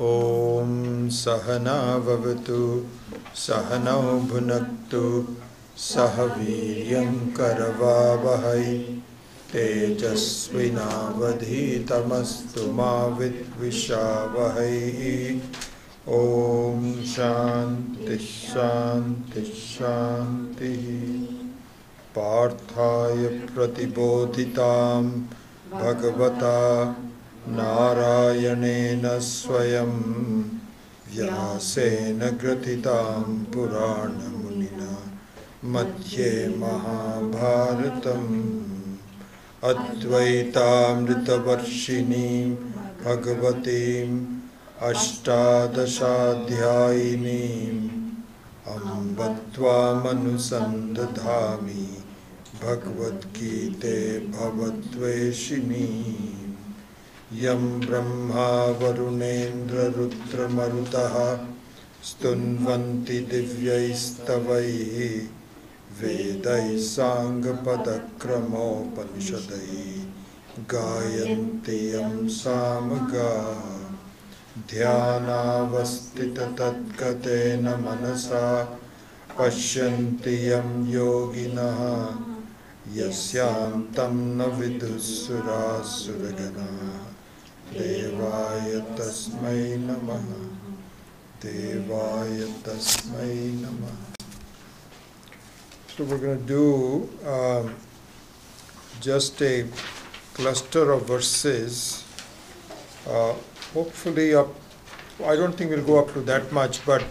Om Sahana Vavatu Sahanau Bhunaktu Sahaviryam Karavavahai Tejasvinavadhitamastu ma vidvishavahai. Om Shanti Shanti Shanti. Parthaya Pratibodhitam Bhagavata Narayanena Swayam Vyasena Gratitam Purana Munina Madhye Mahabharatam Advaitaamritavarshini Bhagavatim Ashtadashadhyayinim Ambatvāmanusandadhāmi Bhagavat Gita Bhavatveshini Yam Brahma Varunendra Rudra Marutaha Stunvanti Divyaistavaihi Vedai Sangha Padakramopanishadai Gayanti Yam Samaga Dhyanavastita tatkatena manasa Pashyanti Yam Yoginaha Yasyam Tam na vidusura suragana Devaya Tasmai Namaha Devaya Tasmai Namaha. So we're going to do just a cluster of verses, hopefully up, I don't think we'll go up to that much, but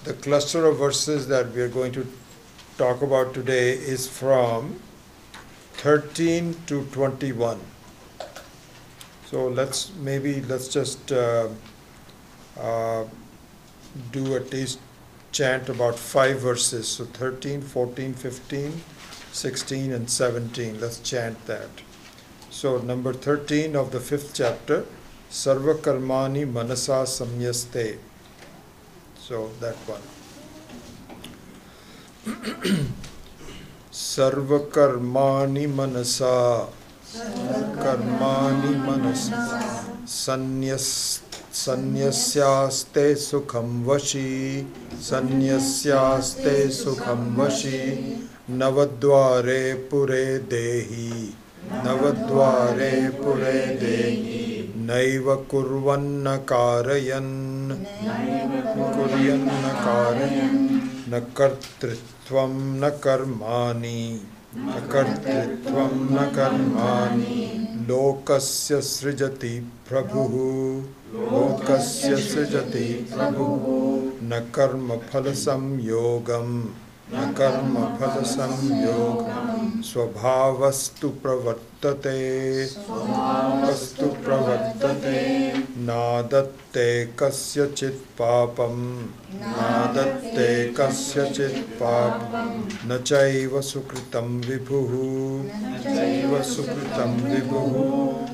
the cluster of verses that we are going to talk about today is from 13 to 21. So let's just do at least chant about 5 verses. So 13, 14, 15, 16 and 17. Let's chant that. So number 13 of the 5th chapter, Sarva Karmani Manasa Samyaste. So that one. Sarva Karmani Manasa Sanyasyaste Sukham Vashi Navadware Pure Dehi Naiva Kurvanna Karayan Nakartritvam Nakarmani Lokasya Srijati Prabhu Nakarma Phalasam Yogam Swabhavastu Pravartate Nadatte Kasyachit Papam Nachaiva Sukritam Vibhuhu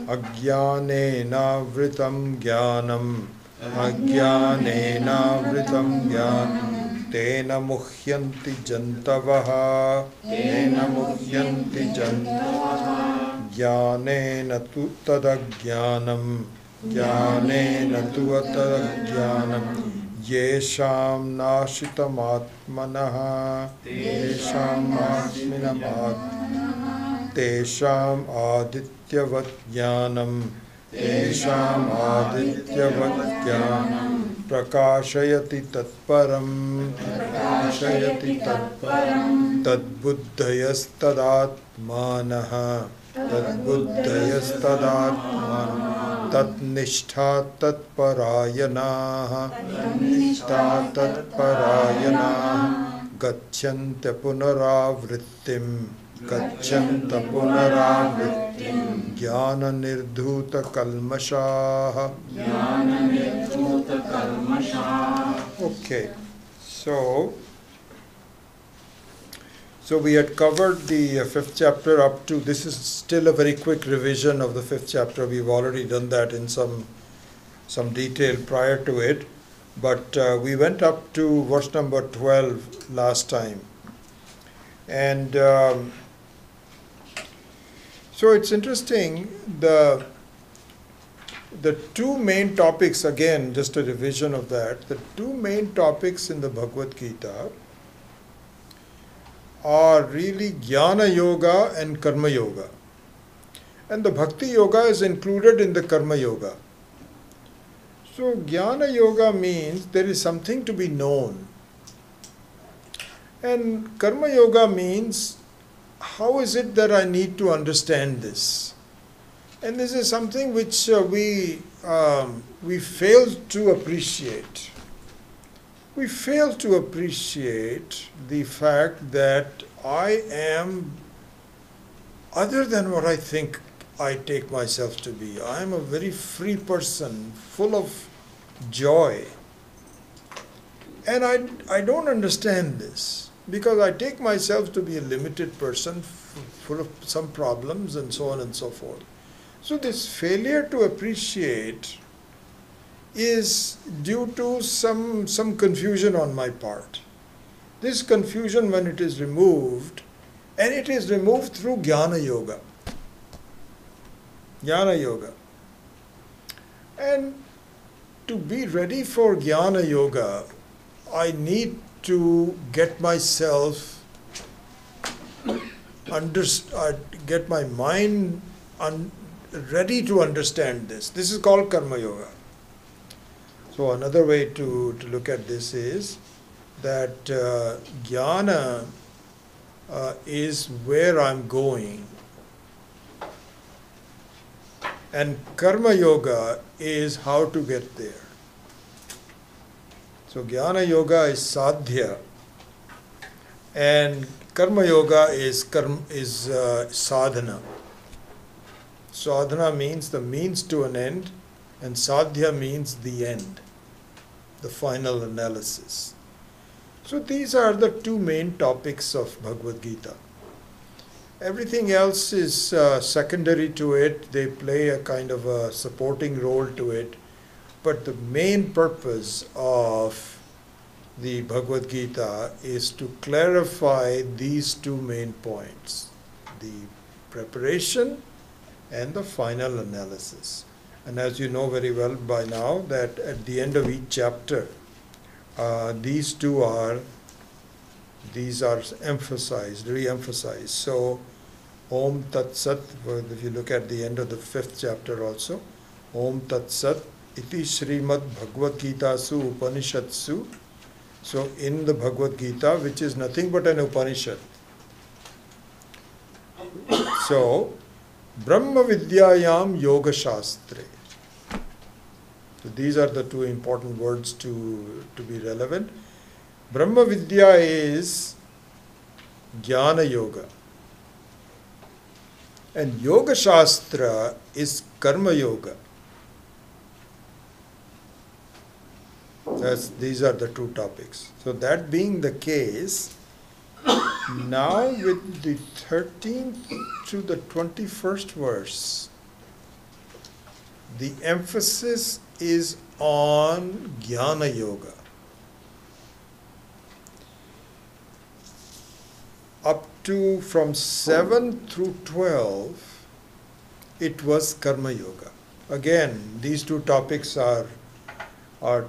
Ajnanena Vritam Jnanam Tena muhyanti jantavaha Jnanena tu tadajnanam Yesham nashitamatmanaha Tesham adityavat jnanam Prakashayati tatparam Tadbuddhayastadatmanaha Tatnishtha tatparayanaha Gacchanta punaravrittim Jnana nirdhuta kalmashaha. Okay, so we had covered the 5th chapter up to, this is still a very quick revision of the 5th chapter. We've already done that in some detail prior to it, but we went up to verse number 12 last time. And so it's interesting, the two main topics, again, just a revision of that, the two main topics in the Bhagavad Gita are really Jnana Yoga and Karma Yoga. And the Bhakti Yoga is included in the Karma Yoga. So Jnana Yoga means there is something to be known. And Karma Yoga means how is it that I need to understand this? And this is something which we fail to appreciate. We fail to appreciate the fact that I am other than what I think I take myself to be. I am a very free person, full of joy. And I don't understand this because I take myself to be a limited person, full of some problems and so on and so forth. So this failure to appreciate is due to some confusion on my part. This confusion, when it is removed, and it is removed through Jnana Yoga. Jnana Yoga. And to be ready for Jnana Yoga, I need to get myself, get my mind ready to understand this. This is called Karma Yoga. So another way to look at this is that Jnana is where I'm going, and Karma Yoga is how to get there. So Jnana Yoga is sadhya, and Karma Yoga is sadhana. Sadhana means the means to an end, and sadhya means the end, the final analysis. So these are the two main topics of Bhagavad Gita. Everything else is secondary to it. They play a kind of a supporting role to it. But the main purpose of the Bhagavad Gita is to clarify these two main points, the preparation and the final analysis. And as you know very well by now, that at the end of each chapter, these are emphasized, re-emphasized. So, Om Tat Sat, if you look at the end of the 5th chapter also, Om Tat Sat iti Srimad Bhagavad Gita su Upanishatsu. So, in the Bhagavad Gita, which is nothing but an Upanishad. So, Brahma Vidyayam Yoga Shastre. So these are the two important words to be relevant. Brahma Vidya is Jnana Yoga. And Yoga Shastra is Karma Yoga. These are the two topics. So that being the case, now with the 13th to the 21st verse, the emphasis is on Jnana Yoga. Up to from 7 through 12, it was Karma Yoga. Again, these two topics are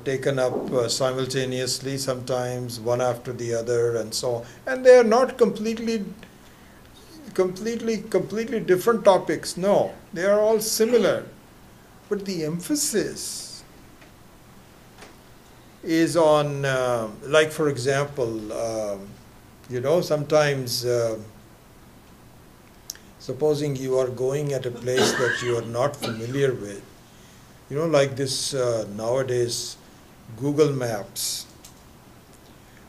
taken up simultaneously, sometimes one after the other, and so on. And they are not completely different topics. No, they are all similar. But the emphasis is on, like for example, sometimes supposing you are going at a place that you are not familiar with, like this nowadays Google Maps.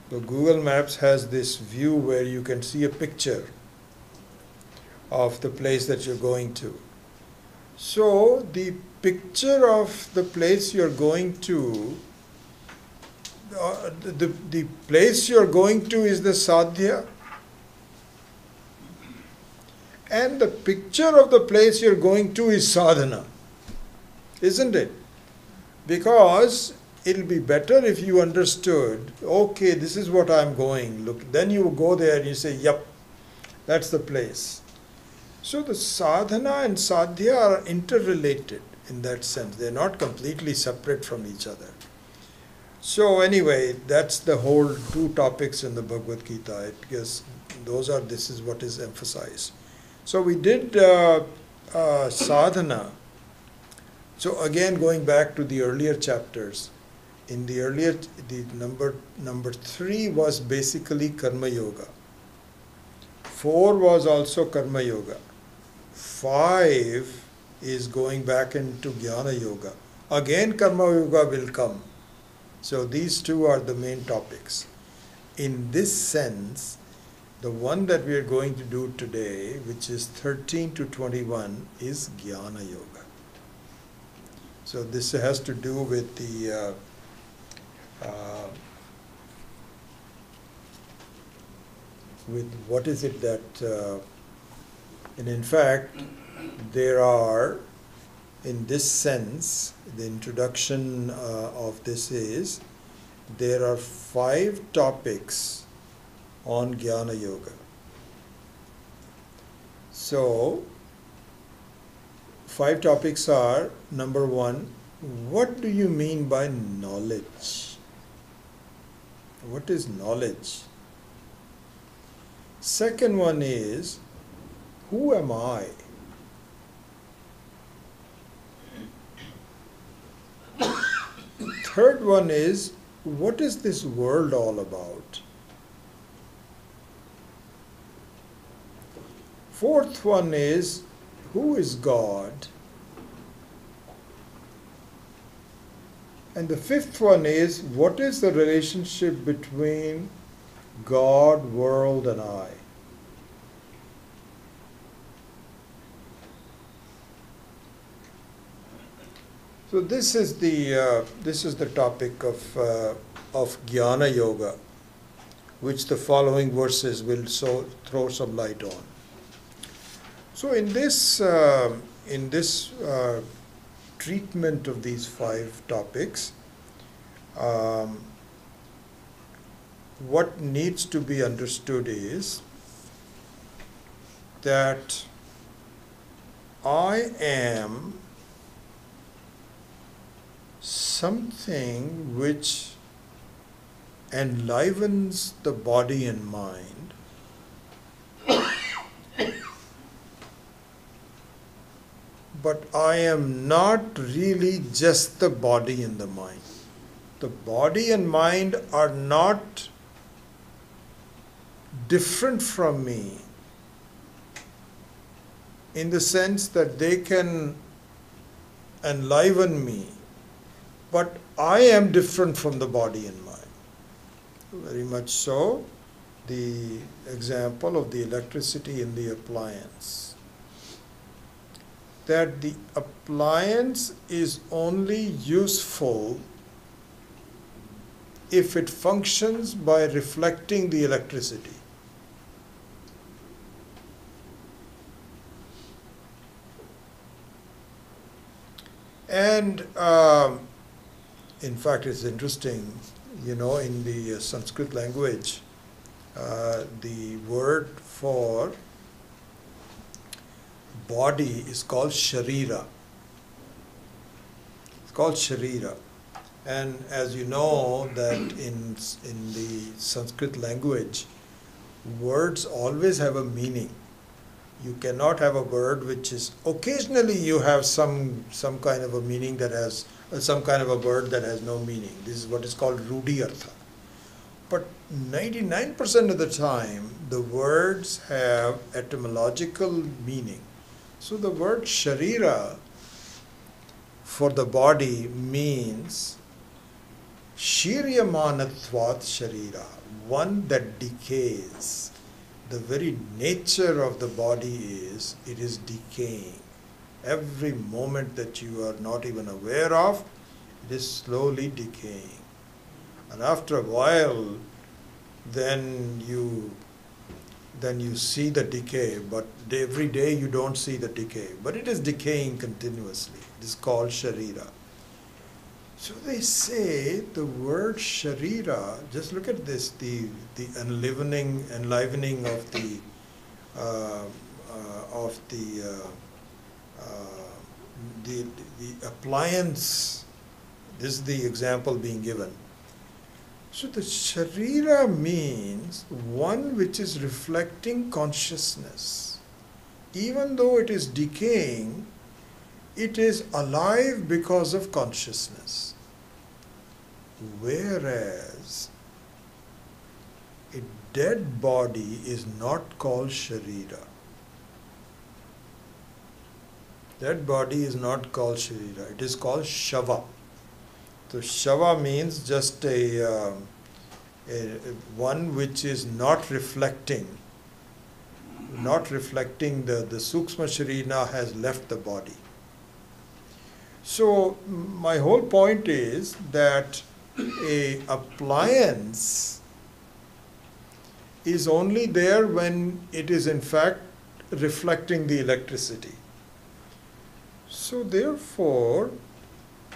So Google Maps has this view where you can see a picture of the place that you're going to. So the picture of the place you're going to, the place you're going to is the sadhya, and the picture of the place you're going to is sadhana, isn't it? Because it'll be better if you understood, okay, this is what I'm going, look, then you go there and you say, yep, that's the place. So the sadhana and sadhya are interrelated. in that sense. They're not completely separate from each other. So anyway, that's the whole two topics in the Bhagavad Gita. Because this is what is emphasized. So we did sadhana. So again, going back to the earlier chapters, in the earlier, the number 3 was basically karma yoga. 4 was also karma yoga. 5 is going back into jnana yoga. Again, karma yoga will come. So these two are the main topics. In this sense, the one that we are going to do today, which is 13 to 21, is jnana yoga. So this has to do with the with what is it that, and in fact, there are, in this sense, the introduction of this is, there are 5 topics on Jnana Yoga. So, 5 topics are, number 1, what do you mean by knowledge? What is knowledge? Second one is, who am I? Third one is, what is this world all about? Fourth one is, who is God? And the fifth one is, what is the relationship between God, world, and I? So this is the topic of Jnana Yoga, which the following verses will throw some light on. So in this treatment of these 5 topics, what needs to be understood is that I am something which enlivens the body and mind, but I am not really just the body and the mind. The body and mind are not different from me in the sense that they can enliven me, but I am different from the body and mind. Very much so, the example of the electricity in the appliance. That the appliance is only useful if it functions by reflecting the electricity. And in fact, it's interesting, in the Sanskrit language, the word for body is called sharira. It's called sharira. And as you know, that in the Sanskrit language, words always have a meaning. You cannot have a word which is, occasionally you have some kind of a meaning that has, some kind of a word that has no meaning. This is what is called rudi artha. But 99% of the time, the words have etymological meaning. So the word sharira for the body means shiryamanatvat sharira, one that decays. The very nature of the body is, it is decaying. Every moment that you are not even aware of, it is slowly decaying. And after a while, then you see the decay, but every day you don't see the decay. But it is decaying continuously. It is called sharira. So they say the word sharira, just look at this, the enlivening of the the, the appliance, this is the example being given. So the sharira means one which is reflecting consciousness. Even though it is decaying, it is alive because of consciousness. Whereas a dead body is not called sharira. Dead body is not called sharira, it is called shava. So shava means just a one which is not reflecting the sukshma sharira has left the body. So my whole point is that a appliance is only there when it is in fact reflecting the electricity. So therefore,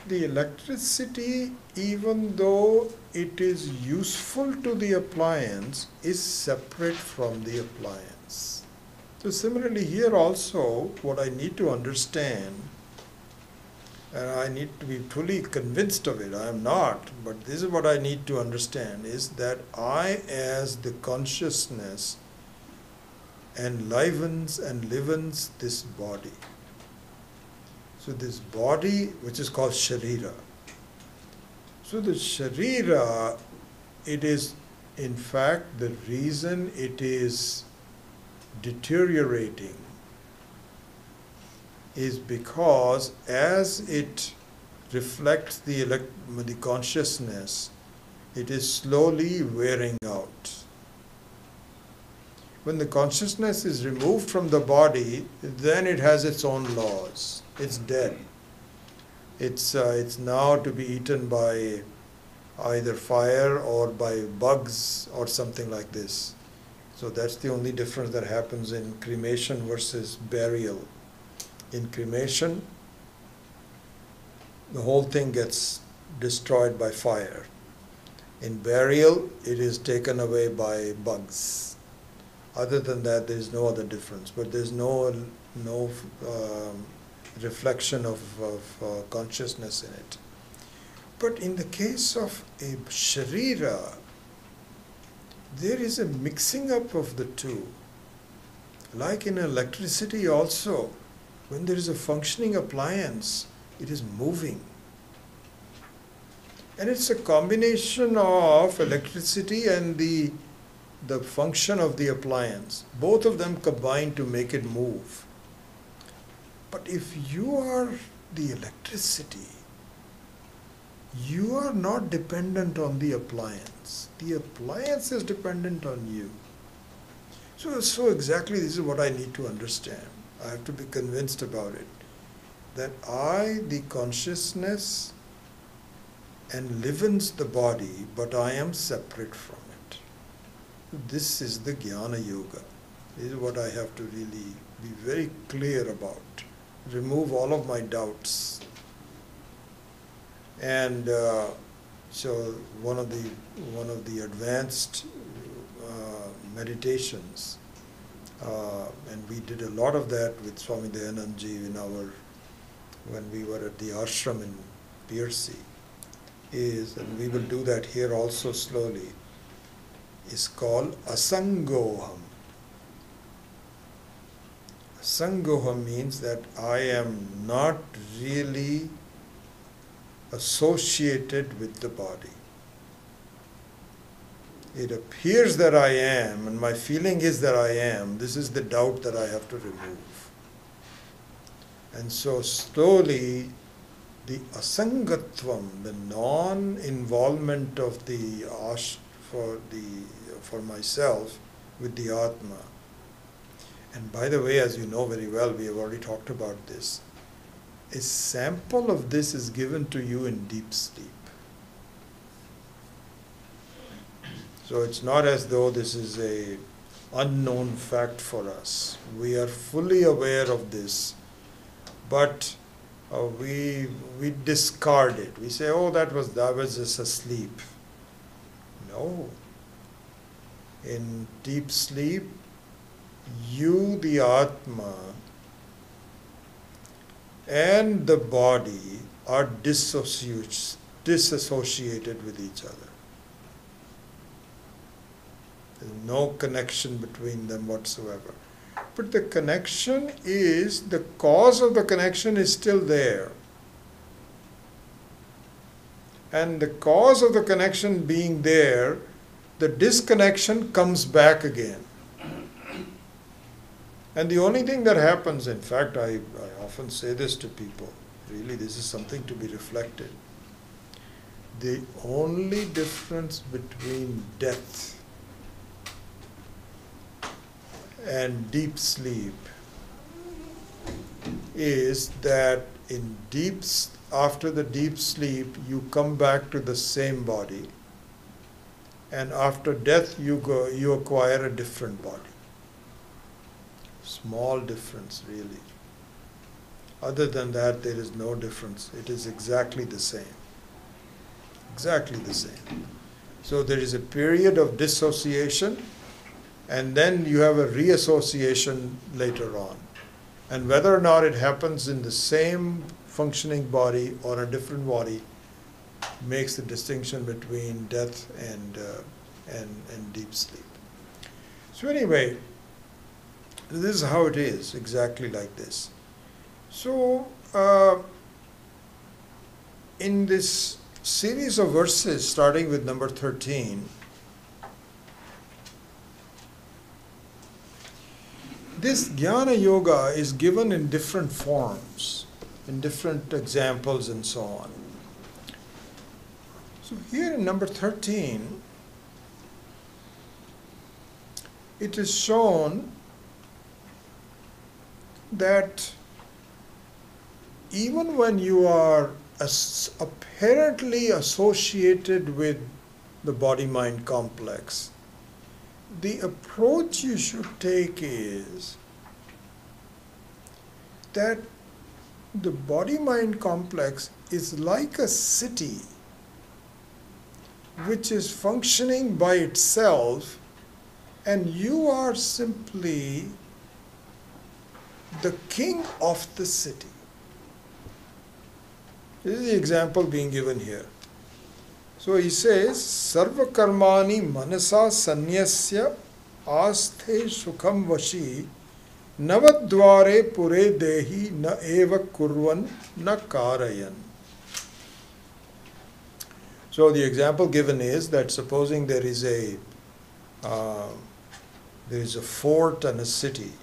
the electricity, even though it is useful to the appliance, is separate from the appliance. So similarly here also, what I need to understand, and I need to be fully convinced of it, I am not, but this is what I need to understand, is that I as the consciousness enlivens and livens this body. So this body, which is called sharira. So the sharira, it is in fact the reason it is deteriorating is because as it reflects the consciousness, it is slowly wearing out. When the consciousness is removed from the body, then it has its own laws. It's dead. It's now to be eaten by either fire or by bugs or something like this. So that's the only difference that happens in cremation versus burial. In cremation, the whole thing gets destroyed by fire. In burial, it is taken away by bugs. Other than that, there is no other difference. But there is no reflection of consciousness in it. But in the case of a sharira, there is a mixing up of the two. Like in electricity also, when there is a functioning appliance, it is moving. And it's a combination of electricity and the function of the appliance. Both of them combine to make it move. But if you are the electricity, you are not dependent on the appliance. The appliance is dependent on you. So exactly this is what I need to understand. I have to be convinced about it. That I, the consciousness, enlivens the body, but I am separate from it. This is the Jnana Yoga. This is what I have to really be very clear about. Remove all of my doubts. And so one of the advanced meditations, and we did a lot of that with Swami Dayanandji when we were at the ashram in Piercy, and we will do that here also slowly, is called asangoham. Asangoham means that I am not really associated with the body. It appears that I am, and my feeling is that I am. This is the doubt that I have to remove. And so slowly, the asangatvam, the non-involvement of the for myself with the Atma. And by the way, as you know very well, we have already talked about this. A sample of this is given to you in deep sleep. So it's not as though this is a unknown fact for us. We are fully aware of this, but we discard it. We say, oh, that was just asleep. No. In deep sleep, you, the Atma, and the body are disassociated with each other. There's no connection between them whatsoever. But the connection is, the cause of the connection is still there. And the cause of the connection being there, the disconnection comes back again. And the only thing that happens, in fact, I often say this to people, really this is something to be reflected. The only difference between death and deep sleep is that after the deep sleep you come back to the same body, and after death you acquire a different body. Small difference, really. Other than that, there is no difference. It is exactly the same. Exactly the same. So there is a period of dissociation, and then you have a reassociation later on. And whether or not it happens in the same functioning body or a different body makes the distinction between death and deep sleep. So anyway, this is how it is, exactly like this. So, in this series of verses, starting with number 13, this Jnana Yoga is given in different forms, in different examples and so on. So here in number 13, it is shown that even when you are apparently associated with the body-mind complex, the approach you should take is that the body-mind complex is like a city which is functioning by itself, and you are simply the king of the city. This is the example being given here. So he says, Sarva karmani manasa sanyasya asthe sukham vashi navadvare pure dehi na eva kurvan na karayan. So the example given is that supposing there is a fort and a city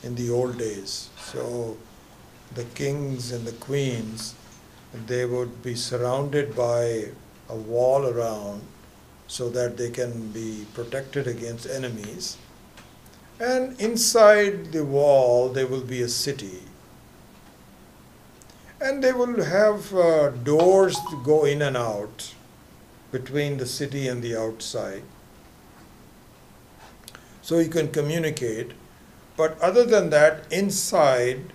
in the old days. So the kings and the queens, they would be surrounded by a wall around so that they can be protected against enemies. And inside the wall there will be a city. And they will have doors to go in and out between the city and the outside. So you can communicate. But other than that, inside,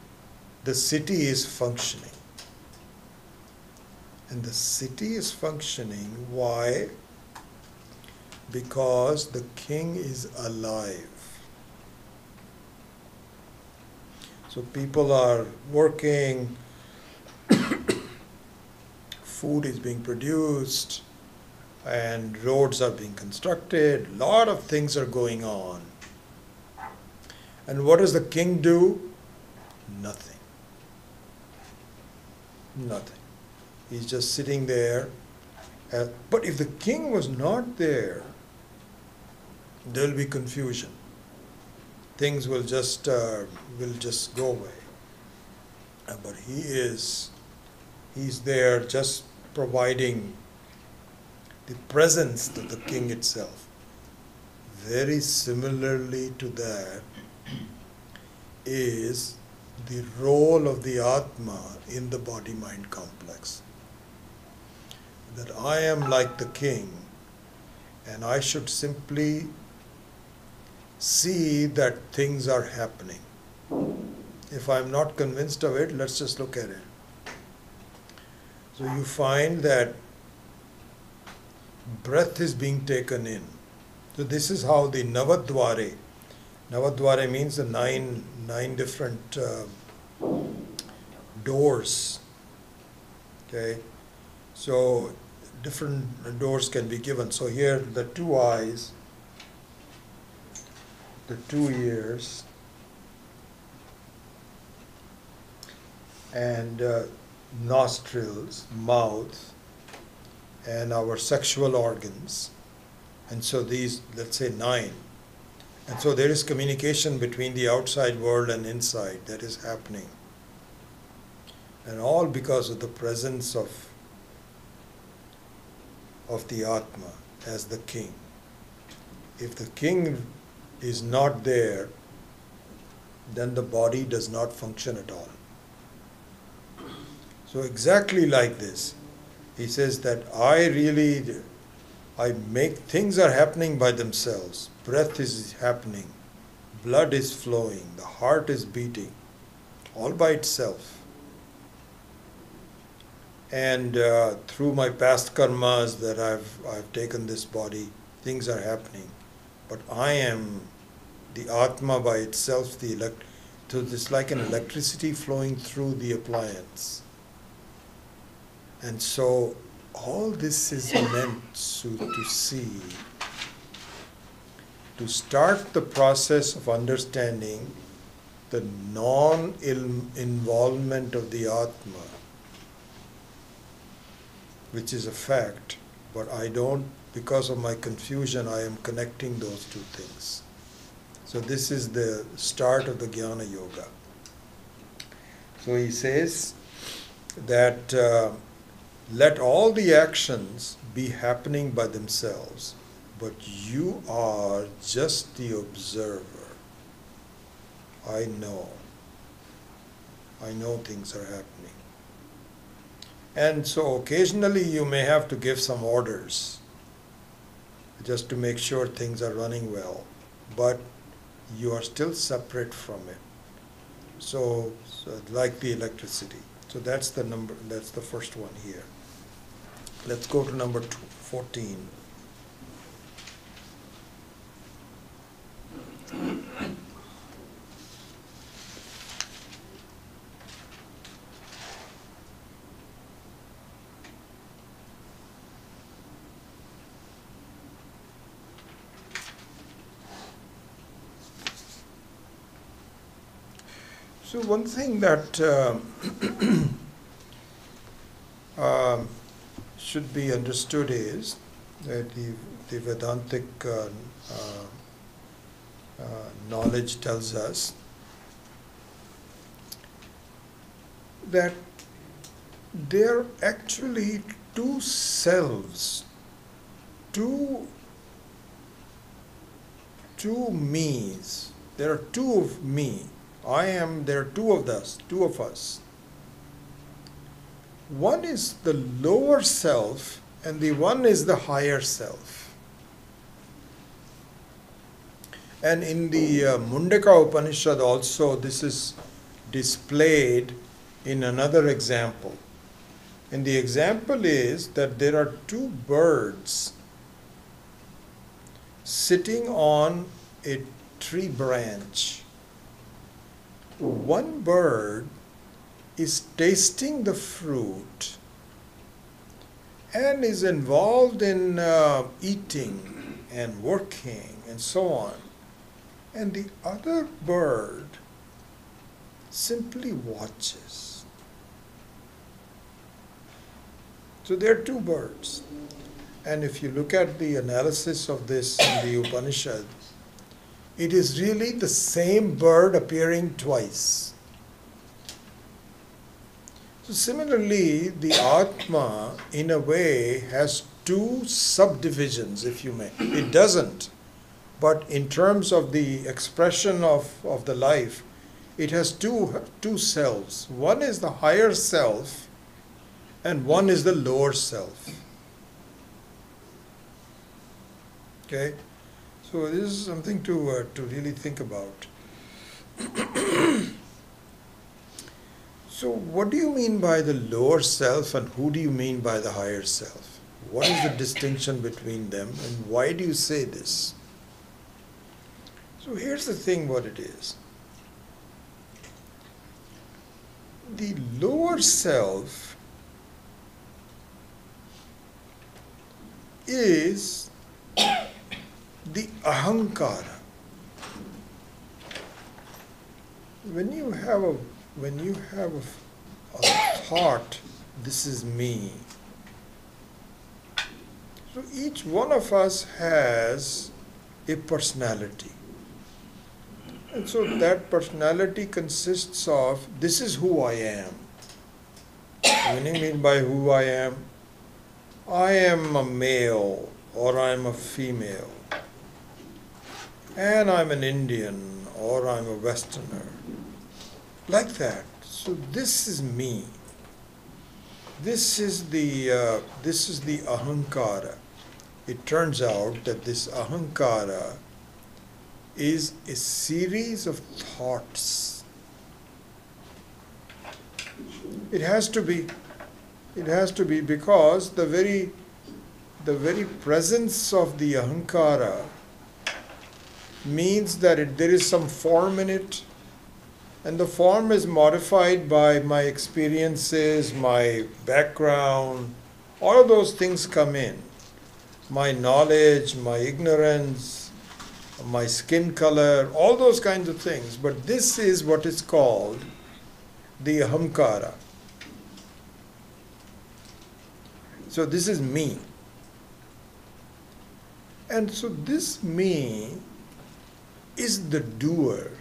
the city is functioning. And the city is functioning, why? Because the king is alive. So people are working, food is being produced, and roads are being constructed, a lot of things are going on. And what does the king do? Nothing. Nothing. He's just sitting there. But if the king was not there, there will be confusion. Things will just go away. But he's there just providing the presence to the king itself. Very similarly to that is the role of the Atma in the body-mind complex. That I am like the king, and I should simply see that things are happening. If I'm not convinced of it, let's just look at it. So you find that breath is being taken in. So this is how the Navadvare means the nine different doors. Okay, so different doors can be given. So here the two eyes, the 2 ears, and nostrils, mouth, and our sexual organs. And so these, let's say 9. And so there is communication between the outside world and inside that is happening. And all because of the presence of the Atma as the king. If the king is not there, then the body does not function at all. So exactly like this, he says that I make, things are happening by themselves. Breath is happening, blood is flowing, the heart is beating, all by itself. And through my past karmas that I've taken this body, things are happening. But I am the Atma by itself, so it's like an electricity flowing through the appliance. And so all this is meant to see, to start the process of understanding the non-involvement of the Atma, which is a fact, but I don't, because of my confusion, I am connecting those two things. So this is the start of the Jnana Yoga. So he says that let all the actions be happening by themselves, but you are just the observer. I know things are happening. And so occasionally you may have to give some orders just to make sure things are running well, but you are still separate from it. So like the electricity. So that's the first one here. Let's go to number 14. So one thing that should be understood is that the Vedantic knowledge tells us that there are actually two selves, two me's. There are two of me. There are two of us. One is the lower self and the one is the higher self. And in the Mundaka Upanishad also this is displayed in another example. And the example is that there are two birds sitting on a tree branch. One bird is tasting the fruit and is involved in eating and working and so on. And the other bird simply watches. So there are two birds. And if you look at the analysis of this in the Upanishad, it is really the same bird appearing twice. So similarly, the Atma, in a way, has two subdivisions, if you may. It doesn't, but in terms of the expression of the life, it has two selves. One is the higher self, and one is the lower self. Okay? So this is something to really think about. So what do you mean by the lower self and who do you mean by the higher self? What is the distinction between them and why do you say this? So here's the thing what it is. the lower self is the ahankara. When you have a thought, this is me. So each one of us has a personality. And so that personality consists of, this is who I am. What do you mean by who I am? I am a male or I'm a female. And I'm an Indian or I'm a Westerner. Like that. So this is me. This is the ahankara. It turns out that this ahankara is a series of thoughts. It has to be because the very presence of the ahankara means that there is some form in it, and the form is modified by my experiences, my background, all of those things come in. My knowledge, my ignorance, my skin color, all those kinds of things. But this is what is called the ahamkara. So this is me. And so this me is the doer.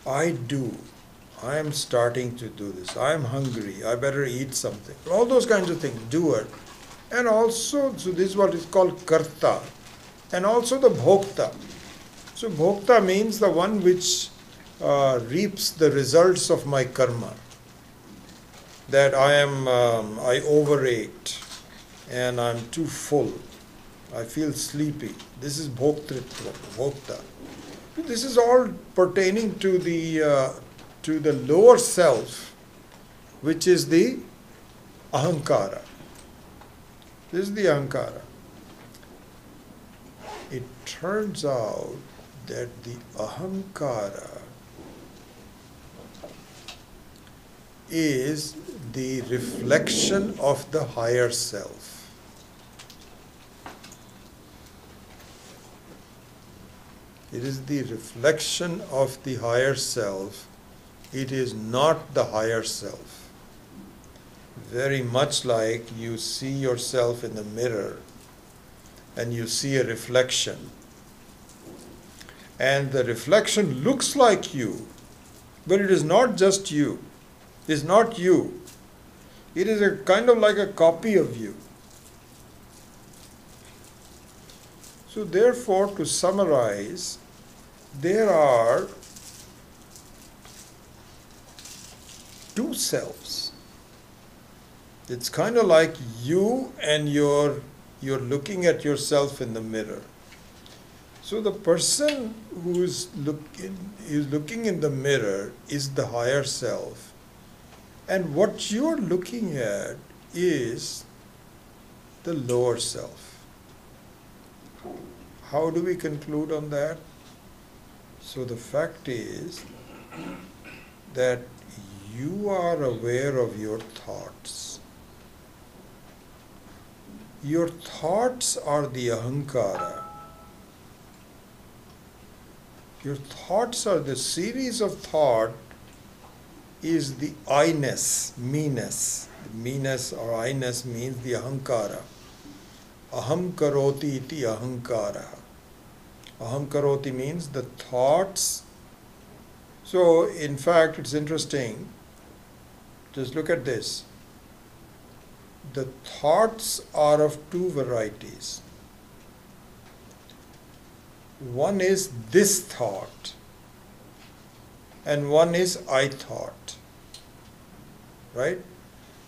I do. I am starting to do this. I am hungry. I better eat something. All those kinds of things. Doer. And also, so this is what is called karta. And also the bhokta. So bhokta means the one which reaps the results of my karma. That I overate and I'm too full. I feel sleepy. This is bhoktritva, bhokta. This is all pertaining to the lower self, which is the ahankara. This is the ahankara. It turns out that the ahankara is the reflection of the higher self. It is the reflection of the higher self. It is not the higher self. Very much like you see yourself in the mirror and you see a reflection. And the reflection looks like you, but it is not just you. It is not you. It is a kind of like a copy of you. So therefore, to summarize, there are two selves. It's kind of like you and you're looking at yourself in the mirror. So the person who is looking in the mirror is the higher self. And what you're looking at is the lower self. How do we conclude on that? So the fact is that you are aware of your thoughts. Your thoughts are the ahankara. Your thoughts are the series of thought is the I-ness, me-ness. Me-ness or I-ness means the ahankara. Aham karoti iti ahankara. Aham karoti means the thoughts. So, in fact, it's interesting. Just look at this. The thoughts are of two varieties. One is this thought, and one is I thought. Right?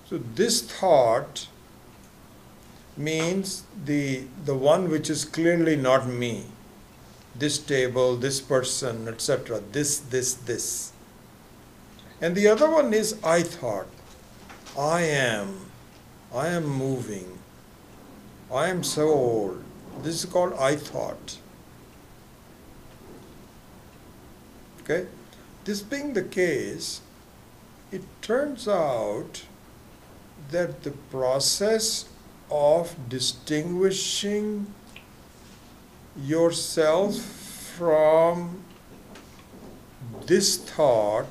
So, this thought means the one which is clearly not me. This table, this person, etc. This. And the other one is I thought. I am moving. I am so old. This is called I thought. Okay? This being the case, it turns out that the process of distinguishing yourself from this thought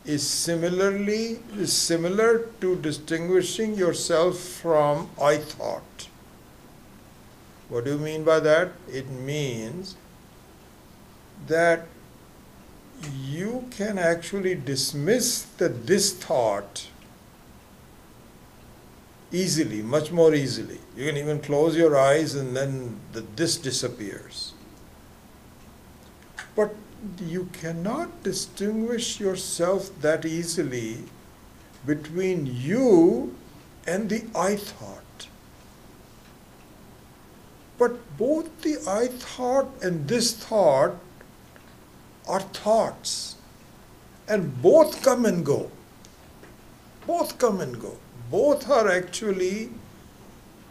is similar to distinguishing yourself from I thought. What do you mean by that? It means that you can actually dismiss the this thought easily, much more easily. You can even close your eyes and then this disappears. But you cannot distinguish yourself that easily between you and the I thought. But both the I thought and this thought are thoughts, and both come and go. Both come and go. Both are actually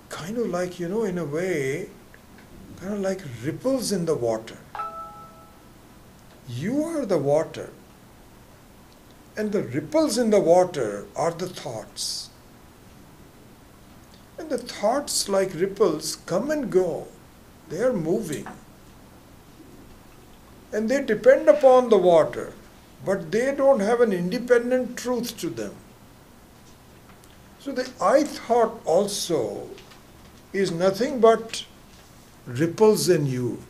kind of like, in a way, kind of like ripples in the water. You are the water, and the ripples in the water are the thoughts. And the thoughts, like ripples, come and go. They are moving. And they depend upon the water, but they don't have an independent truth to them. So the I thought also is nothing but ripples in you.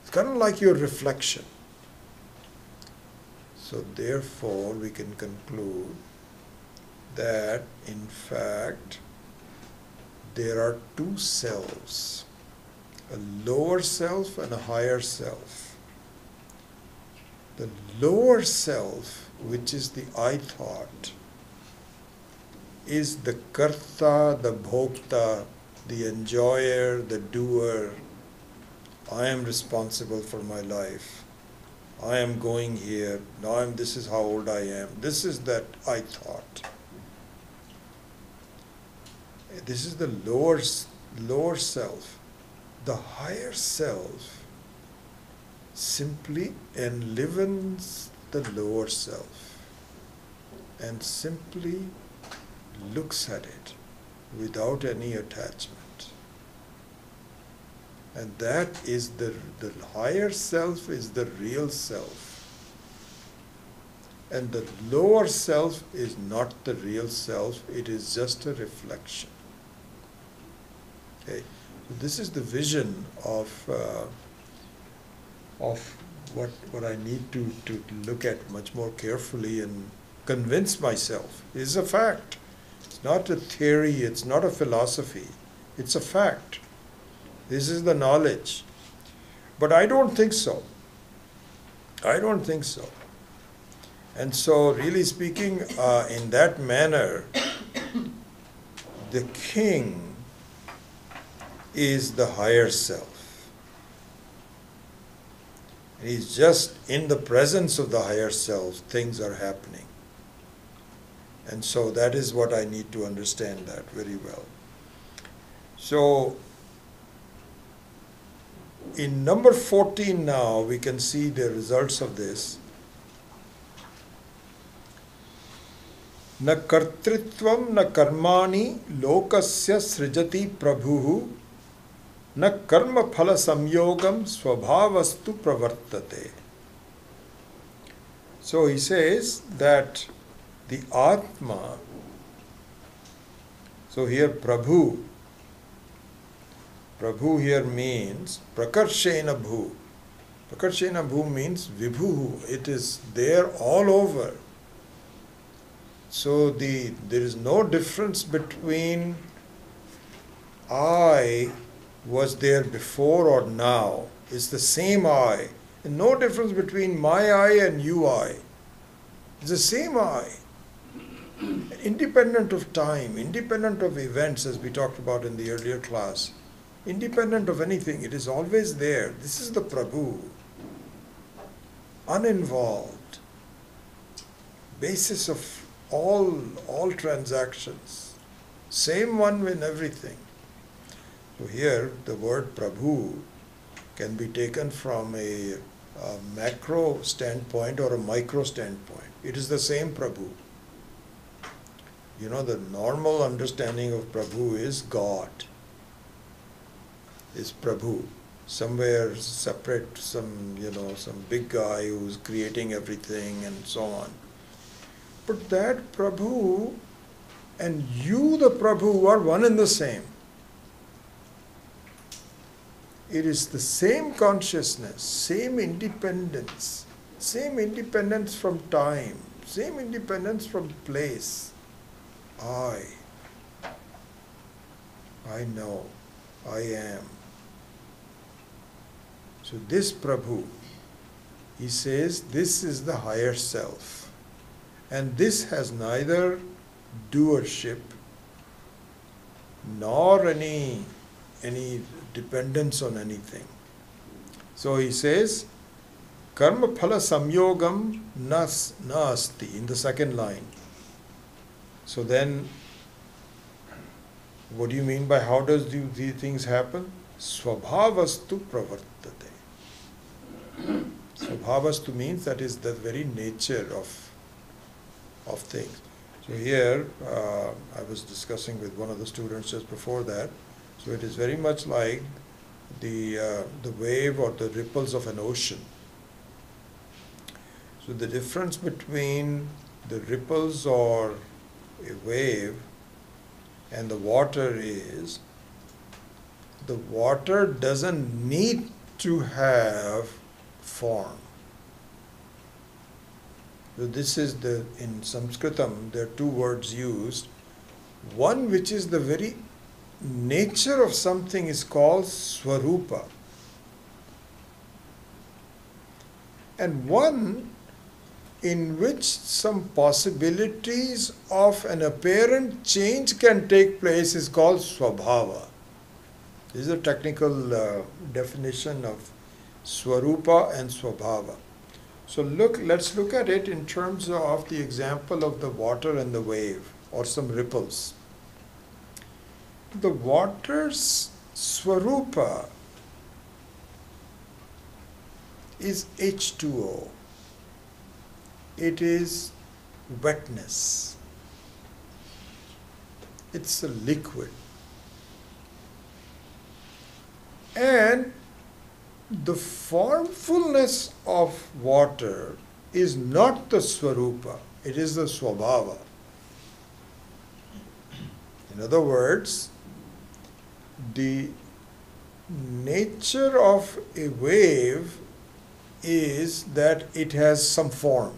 It's kind of like your reflection. So therefore we can conclude that in fact there are two selves, a lower self and a higher self. The lower self, which is the I thought, is the karta, the bhokta, the enjoyer, the doer. I am responsible for my life. I am going here. Now this is how old I am. This is that I thought. This is the lower self. The higher self simply enlivens the lower self and simply looks at it without any attachment. And that is the higher self is the real self. And the lower self is not the real self, it is just a reflection. Okay, so this is the vision of what I need to look at much more carefully and convince myself is a fact. It's not a theory, it's not a philosophy, it's a fact. This is the knowledge. But I don't think so. I don't think so. And so, really speaking, in that manner, the king is the higher self. He's just in the presence of the higher self, things are happening. And so that is what I need to understand that very well. So, in number 14 now, we can see the results of this. Na kartritvam na karmani lokasya srijati prabhuhu na karma phala samyogam swabhavastu pravartate. So he says that the Atma, so here Prabhu here means prakarshena bhu. Prakarshena bhu means vibhu. It is there all over. So there is no difference between I was there before or now. It's the same I. And no difference between my I and you I. It's the same I. Independent of time, independent of events, as we talked about in the earlier class, independent of anything, it is always there. This is the Prabhu. Uninvolved. Basis of all transactions. Same one in everything. So here the word Prabhu can be taken from a a macro standpoint or a micro standpoint. It is the same Prabhu. The normal understanding of Prabhu is God, is Prabhu. Somewhere separate, some big guy who's creating everything and so on. But that Prabhu and you, the Prabhu, are one and the same. It is the same consciousness, same independence from time, same independence from place. I know, I am. So this Prabhu, he says, this is the higher self. And this has neither doership nor any dependence on anything. So he says, karma phala samyogam nasti, in the second line. So then, what do you mean by how does these things happen? Swabhavastu pravartate. Swabhavastu means that is the very nature of things. So here, I was discussing with one of the students just before that. So it is very much like the wave or the ripples of an ocean. So the difference between the ripples or a wave and the water is, the water doesn't need to have form. So this is in Sanskritam, there are two words used. One which is the very nature of something is called Swarupa. And one in which some possibilities of an apparent change can take place is called Swabhava. This is a technical definition of Swarupa and Swabhava. So let's look at it in terms of the example of the water and the wave, or some ripples. The water's Swarupa is H2O. It is wetness. It's a liquid. And the formfulness of water is not the Swarupa, it is the Swabhava. In other words, the nature of a wave is that it has some form.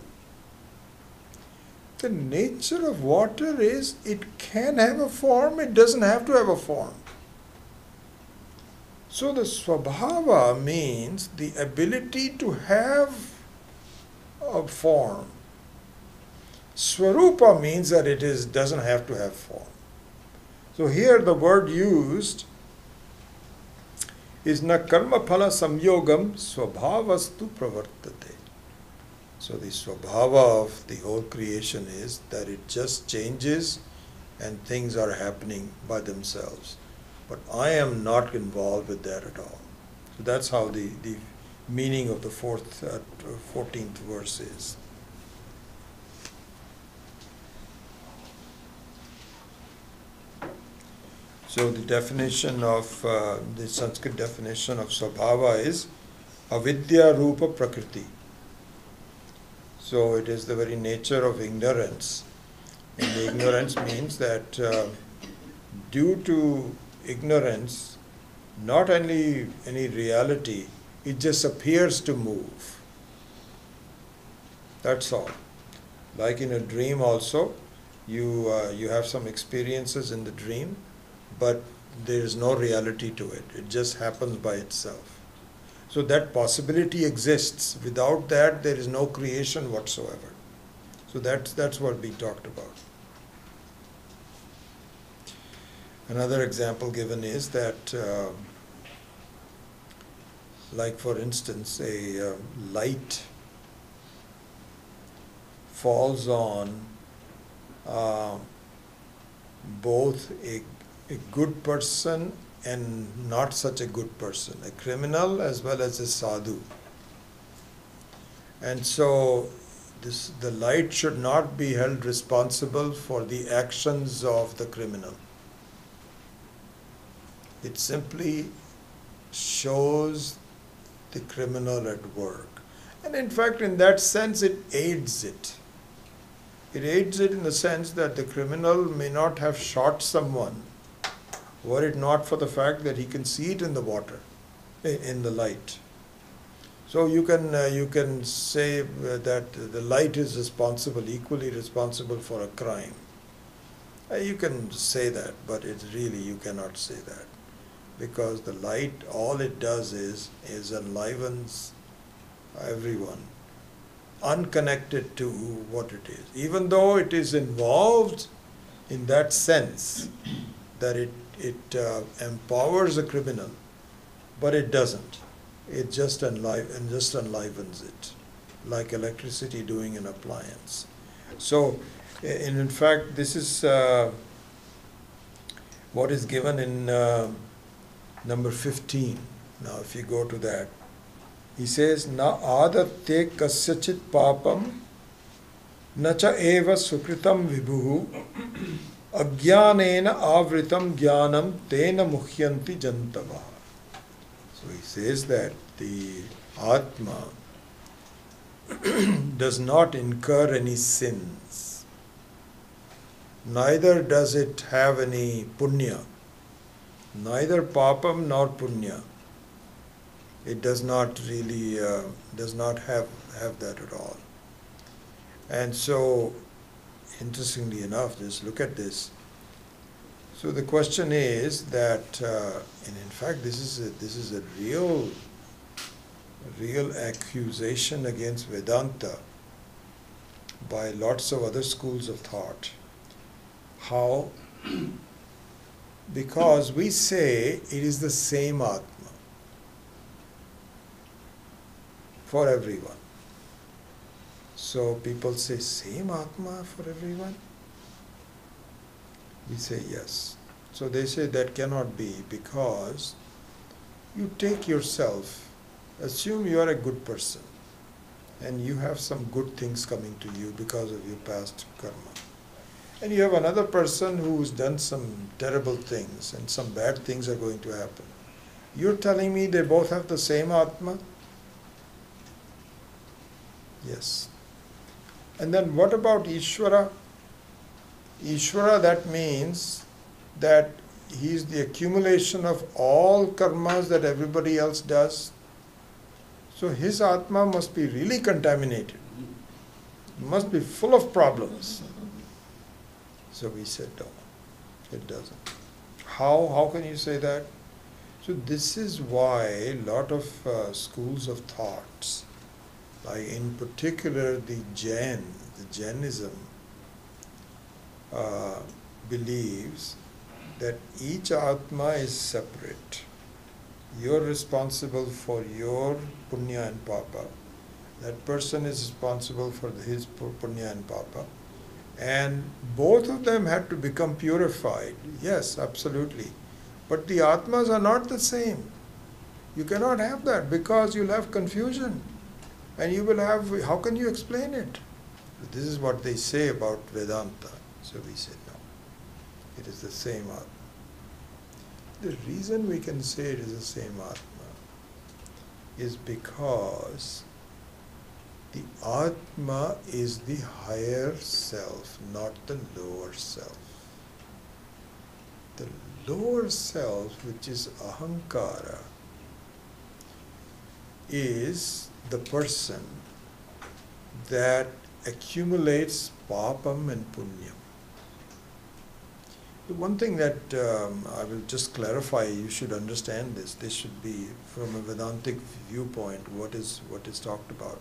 The nature of water is it can have a form, it doesn't have to have a form. So the Swabhava means the ability to have a form. Swarupa means that it doesn't have to have form. So here the word used is na karma phala samyogam swabhavastu pravartate. So the swabhava of the whole creation is that it just changes and things are happening by themselves. But I am not involved with that at all. So that's how the meaning of the 14th verse is. So the definition of, the Sanskrit definition of Swabhava is avidya rupa prakriti. So it is the very nature of ignorance. And the ignorance means that due to ignorance, not only any reality, it just appears to move. That's all. Like in a dream also, you have some experiences in the dream, but there is no reality to it. It just happens by itself. So that possibility exists. Without that, there is no creation whatsoever. So that's what we talked about. Another example given is that, like for instance, a light falls on both a good person and not such a good person, a criminal as well as a sadhu. And so the light should not be held responsible for the actions of the criminal. It simply shows the criminal at work. And in fact, in that sense, it aids it. It aids it in the sense that the criminal may not have shot someone were it not for the fact that he can see it in the water, in the light. So you can say that the light is responsible, equally responsible for a crime. You can say that, but you cannot say that. Because the light, all it does is enlivens everyone, unconnected to what it is. Even though it is involved in that sense that it empowers a criminal, but it doesn't. It just enlivens it, like electricity doing an appliance. So, in fact, this is what is given in number 15. Now, if you go to that, he says, "Na adate kasyachit papam, na cha eva sukritam vibhuhu, ajnanena avritam jnanam tena muhyanti jantava." So he says that the Atma does not incur any sins. Neither does it have any punya. Neither papam nor punya. It does not really, does not have that at all. And so, interestingly enough, just look at this. So the question is that, and in fact, this is a real accusation against Vedanta by lots of other schools of thought. How? Because we say it is the same Atma for everyone. So people say, same Atma for everyone? We say yes. So they say that cannot be, because you take yourself, assume you are a good person and you have some good things coming to you because of your past karma. And you have another person who's done some terrible things and some bad things are going to happen. You're telling me they both have the same Atma? Yes. And then what about Ishvara? Ishvara, that means that he is the accumulation of all karmas that everybody else does. So his Atma must be really contaminated. Must be full of problems. So we said, no, it doesn't. How can you say that? So this is why a lot of schools of thoughts, like in particular the Jainism, believes that each Atma is separate. You're responsible for your punya and papa. That person is responsible for his punya and papa. And both of them had to become purified. Yes, absolutely. But the Atmas are not the same. You cannot have that because you'll have confusion. And you will have, how can you explain it? This is what they say about Vedanta. So we said, no, it is the same Atma. The reason we can say it is the same Atma is because the Atma is the higher self, not the lower self. The lower self, which is Ahankara, is the person that accumulates papam and punyam. The one thing that I will just clarify, you should understand this. This should be from a Vedantic viewpoint, what is talked about.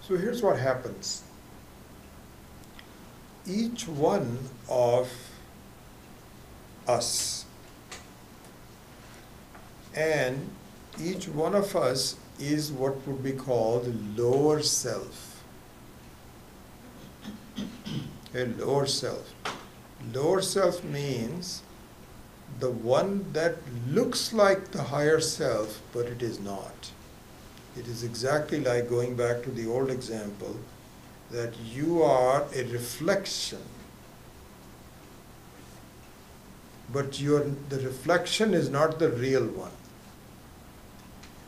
So here's what happens. Each one of us and each one of us is what would be called the lower self. A lower self. Lower self means the one that looks like the higher self, but it is not. It is exactly like going back to the old example that you are a reflection, but the reflection is not the real one.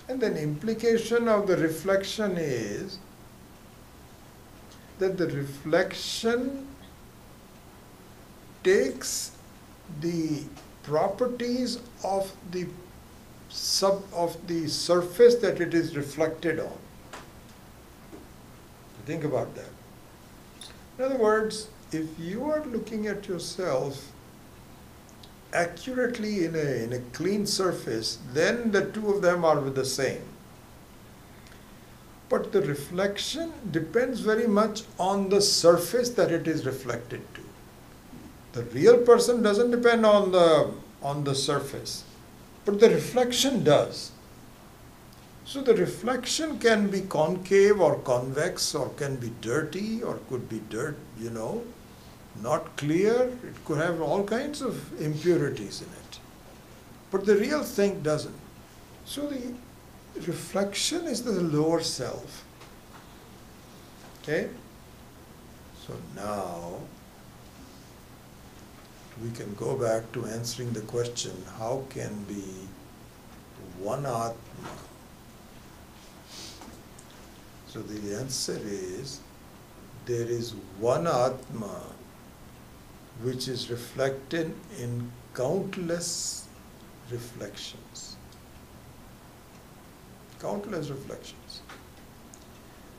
And then implication of the reflection is that the reflection takes the properties of the surface that it is reflected on. Think about that. In other words, if you are looking at yourself accurately in a clean surface, then the two of them are the same. But the reflection depends very much on the surface that it is reflected to. The real person doesn't depend on the surface, but the reflection does. So the reflection can be concave or convex, or can be dirty, or could be dirt, not clear. It could have all kinds of impurities in it. But the real thing doesn't. So the reflection is the lower self. Okay? So now we can go back to answering the question, how can be one Atma? So the answer is, there is one Atma which is reflected in countless reflections. Countless reflections.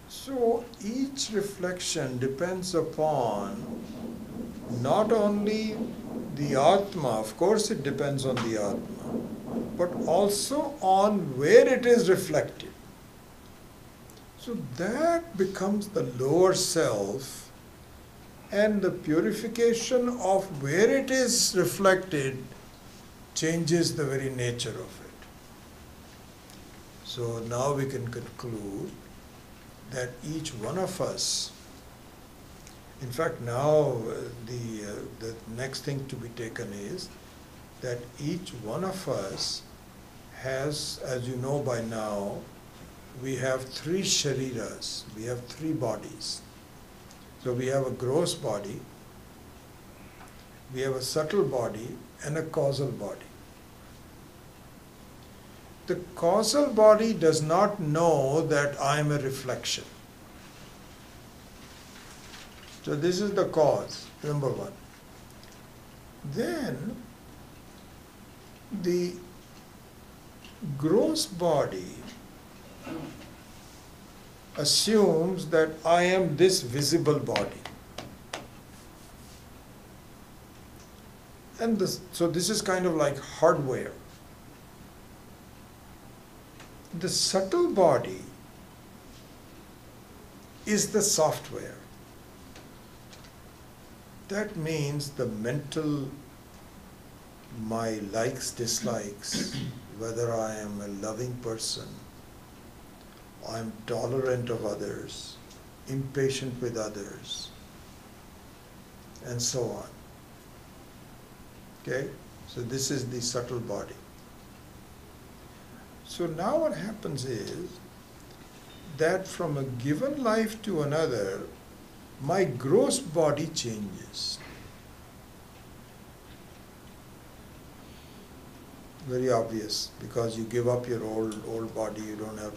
So each reflection depends upon not only the Atma, of course it depends on the Atma, but also on where it is reflected. So that becomes the lower self, and the purification of where it is reflected changes the very nature of it. So now we can conclude that each one of us, in fact now the next thing to be taken is that each one of us has, as you know by now, we have three shariras, we have three bodies. So we have a gross body, we have a subtle body, and a causal body. The causal body does not know that I am a reflection. So this is the cause, number one. Then the gross body assumes that I am this visible body. And so this is kind of like hardware. The subtle body is the software. That means the mental, my likes, dislikes, whether I am a loving person, I am tolerant of others, impatient with others, and so on. Okay? So this is the subtle body. So now what happens is that from a given life to another, my gross body changes. Very obvious, because you give up your old body, you don't have,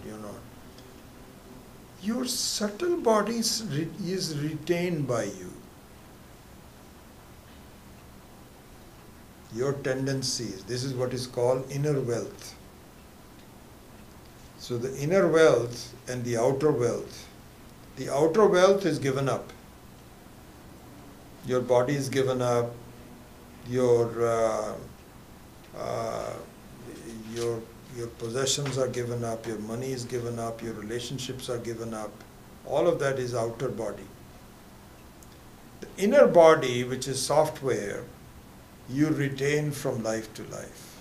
Your subtle body is retained by you. Your tendencies, this is what is called inner wealth. So the inner wealth and the outer wealth is given up. Your body is given up, your possessions are given up, your money is given up, your relationships are given up. All of that is outer body. The inner body, which is software, you retain from life to life.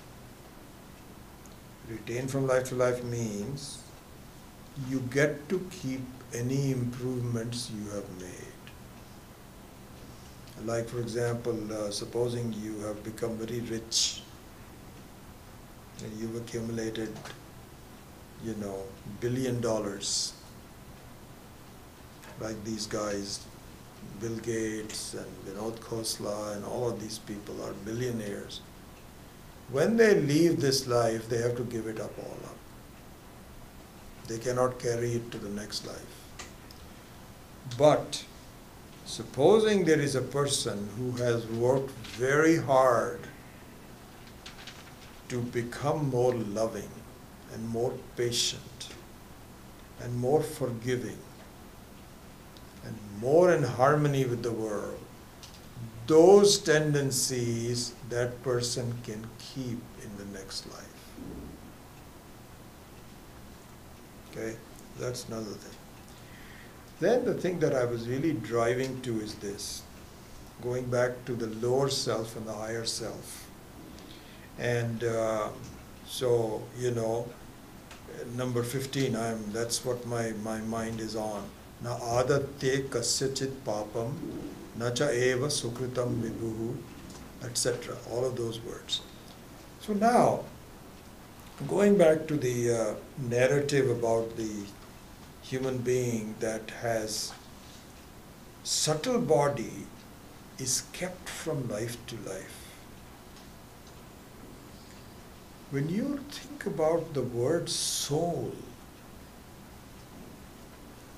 Retain from life to life means you get to keep any improvements you have made. Like for example, supposing you have become very rich and you've accumulated $1 billion, like these guys, Bill Gates and Vinod Khosla and all of these people are billionaires. When they leave this life, they have to give it up all up. They cannot carry it to the next life. But supposing there is a person who has worked very hard to become more loving and more patient and more forgiving and more in harmony with the world, those tendencies that person can keep in the next life. Okay, that's another thing. Then the thing that I was really driving to is this, going back to the lower self and the higher self. And so, number 15, that's what my mind is on. Na adate kasyachit papam, na cha eva sukritam vibhuhu, etc. All of those words. So now, going back to the narrative about the human being that has subtle body is kept from life to life. When you think about the word soul,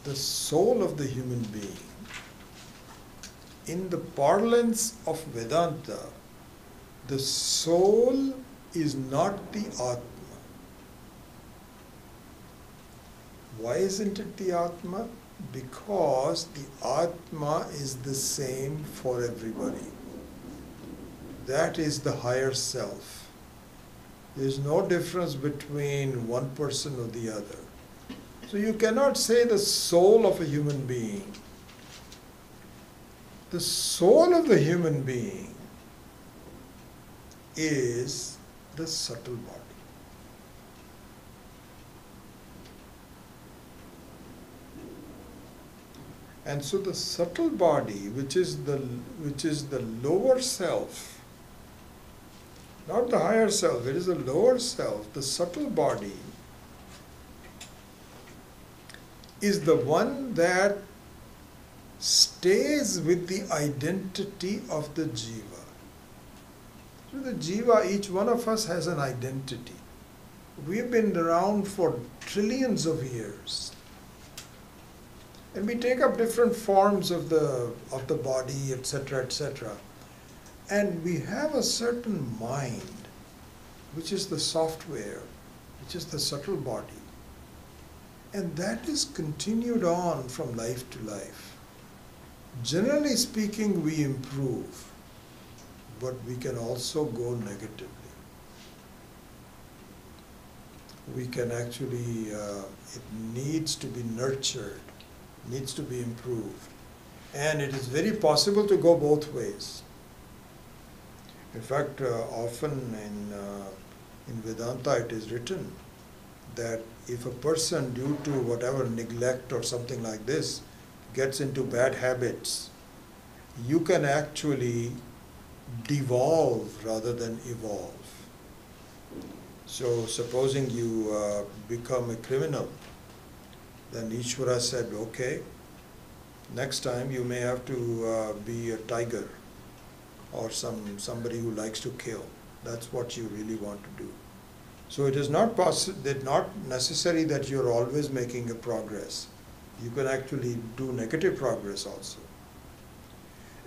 the soul of the human being, in the parlance of Vedanta, the soul is not the Atma. Why isn't it the Atma? Because the Atma is the same for everybody. That is the higher self. There is no difference between one person or the other. So you cannot say the soul of a human being. The soul of the human being is the subtle body. And so the subtle body, which is the lower self, not the higher self, it is the lower self, the subtle body, is the one that stays with the identity of the jiva. So the jiva, each one of us has an identity. We've been around for trillions of years. And we take up different forms of the body, etc., etc. And we have a certain mind, which is the software, which is the subtle body. And that is continued on from life to life. Generally speaking, we improve, but we can also go negatively. We can actually, it needs to be nurtured, needs to be improved. And it is very possible to go both ways. In fact, often in Vedanta it is written that if a person, due to whatever neglect or something like this, gets into bad habits, you can actually devolve rather than evolve. So supposing you become a criminal, then Ishvara said, okay, next time you may have to be a tiger or somebody who likes to kill. That's what you really want to do. So it is not necessary that you're always making a progress. You can actually do negative progress also.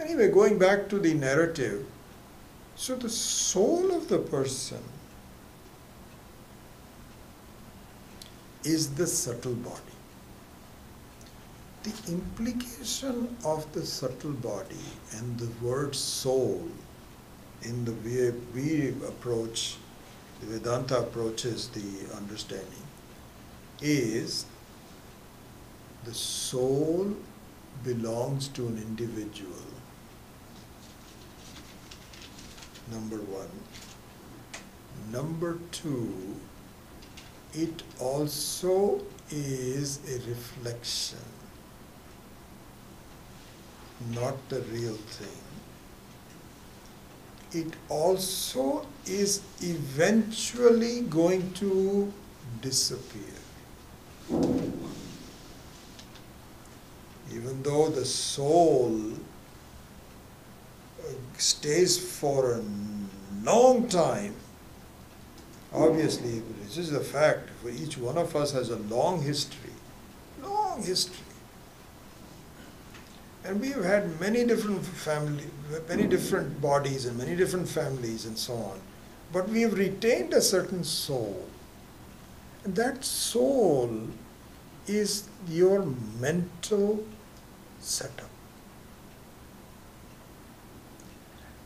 Anyway, going back to the narrative, so the soul of the person is the subtle body. The implication of the subtle body and the word soul in the way we approach, the Vedanta approaches the understanding, is the soul belongs to an individual, number one. Number two, it also is a reflection, not the real thing. It also is eventually going to disappear. Even though the soul stays for a long time, obviously this is a fact, for each one of us has a long history. And we've had many different many different bodies and many different families and so on. But we've retained a certain soul. And that soul is your mental setup.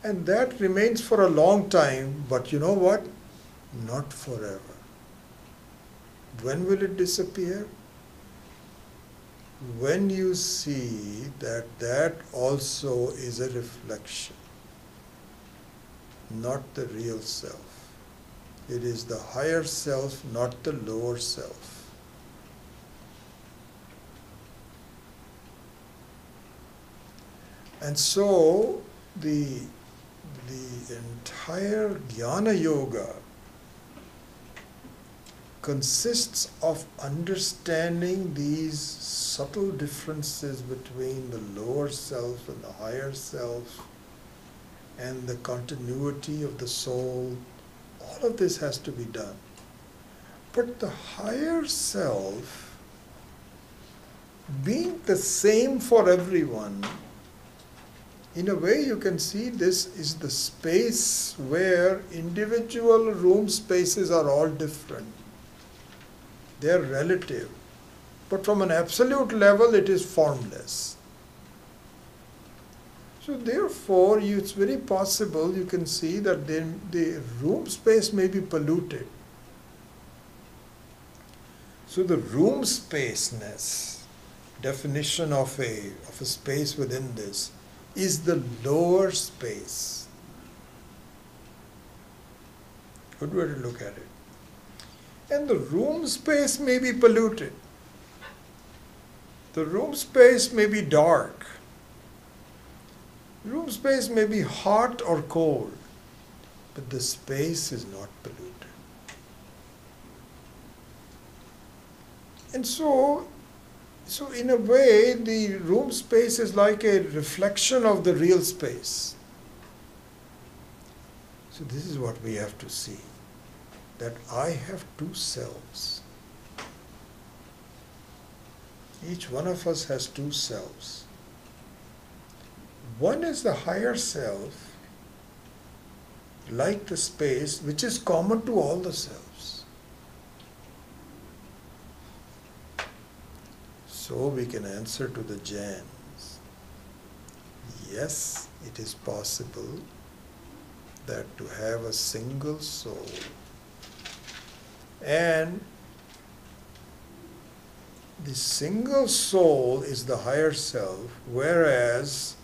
And that remains for a long time, but you know what? Not forever. When will it disappear? When you see that that also is a reflection, not the real self. It is the higher self, not the lower self. And so the entire Jnana Yoga consists of understanding these subtle differences between the lower self and the higher self and the continuity of the soul. All of this has to be done. But the higher self, being the same for everyone, in a way you can see this is the space where individual room spaces are all different. They are relative. But from an absolute level, it is formless. So therefore, it's very possible you can see that the room space may be polluted. So the room spaceness, definition of a space within this, is the lower space. Good way to look at it. And the room space may be polluted. The room space may be dark. Room space may be hot or cold, but the space is not polluted. And so in a way, the room space is like a reflection of the real space. So this is what we have to see, that I have two selves. Each one of us has two selves. One is the higher self, like the space, which is common to all the selves. So we can answer to the Jains. Yes, it is possible that to have a single soul and the single soul is the higher self, whereas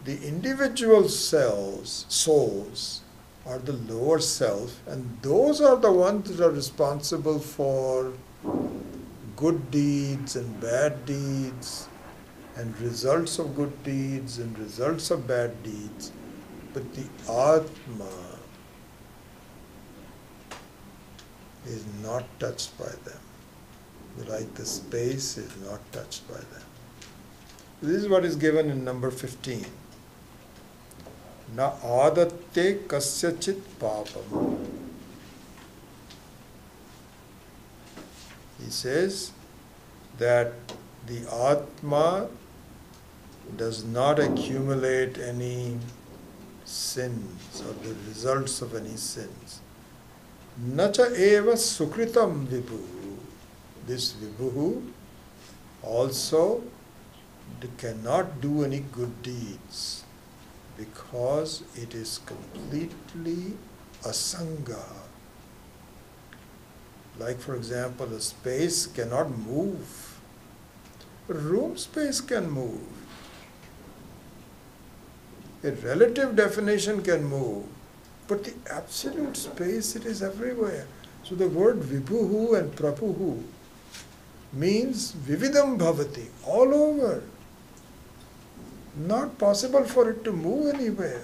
the individual souls are the lower self, and those are the ones that are responsible for good deeds and bad deeds, and results of good deeds and results of bad deeds. But the Atma is not touched by them. Like the space is not touched by them. This is what is given in number 15. Na adatte kasyachit papam. He says that the Atma does not accumulate any sins or the results of any sins. Nacha eva sukritam vibhu. This vibhu also cannot do any good deeds because it is completely asanga. Like for example, a space cannot move. A room space can move. A relative definition can move. But the absolute space, it is everywhere. So the word vibhuhu and prapuhu means vividam bhavati, all over. Not possible for it to move anywhere.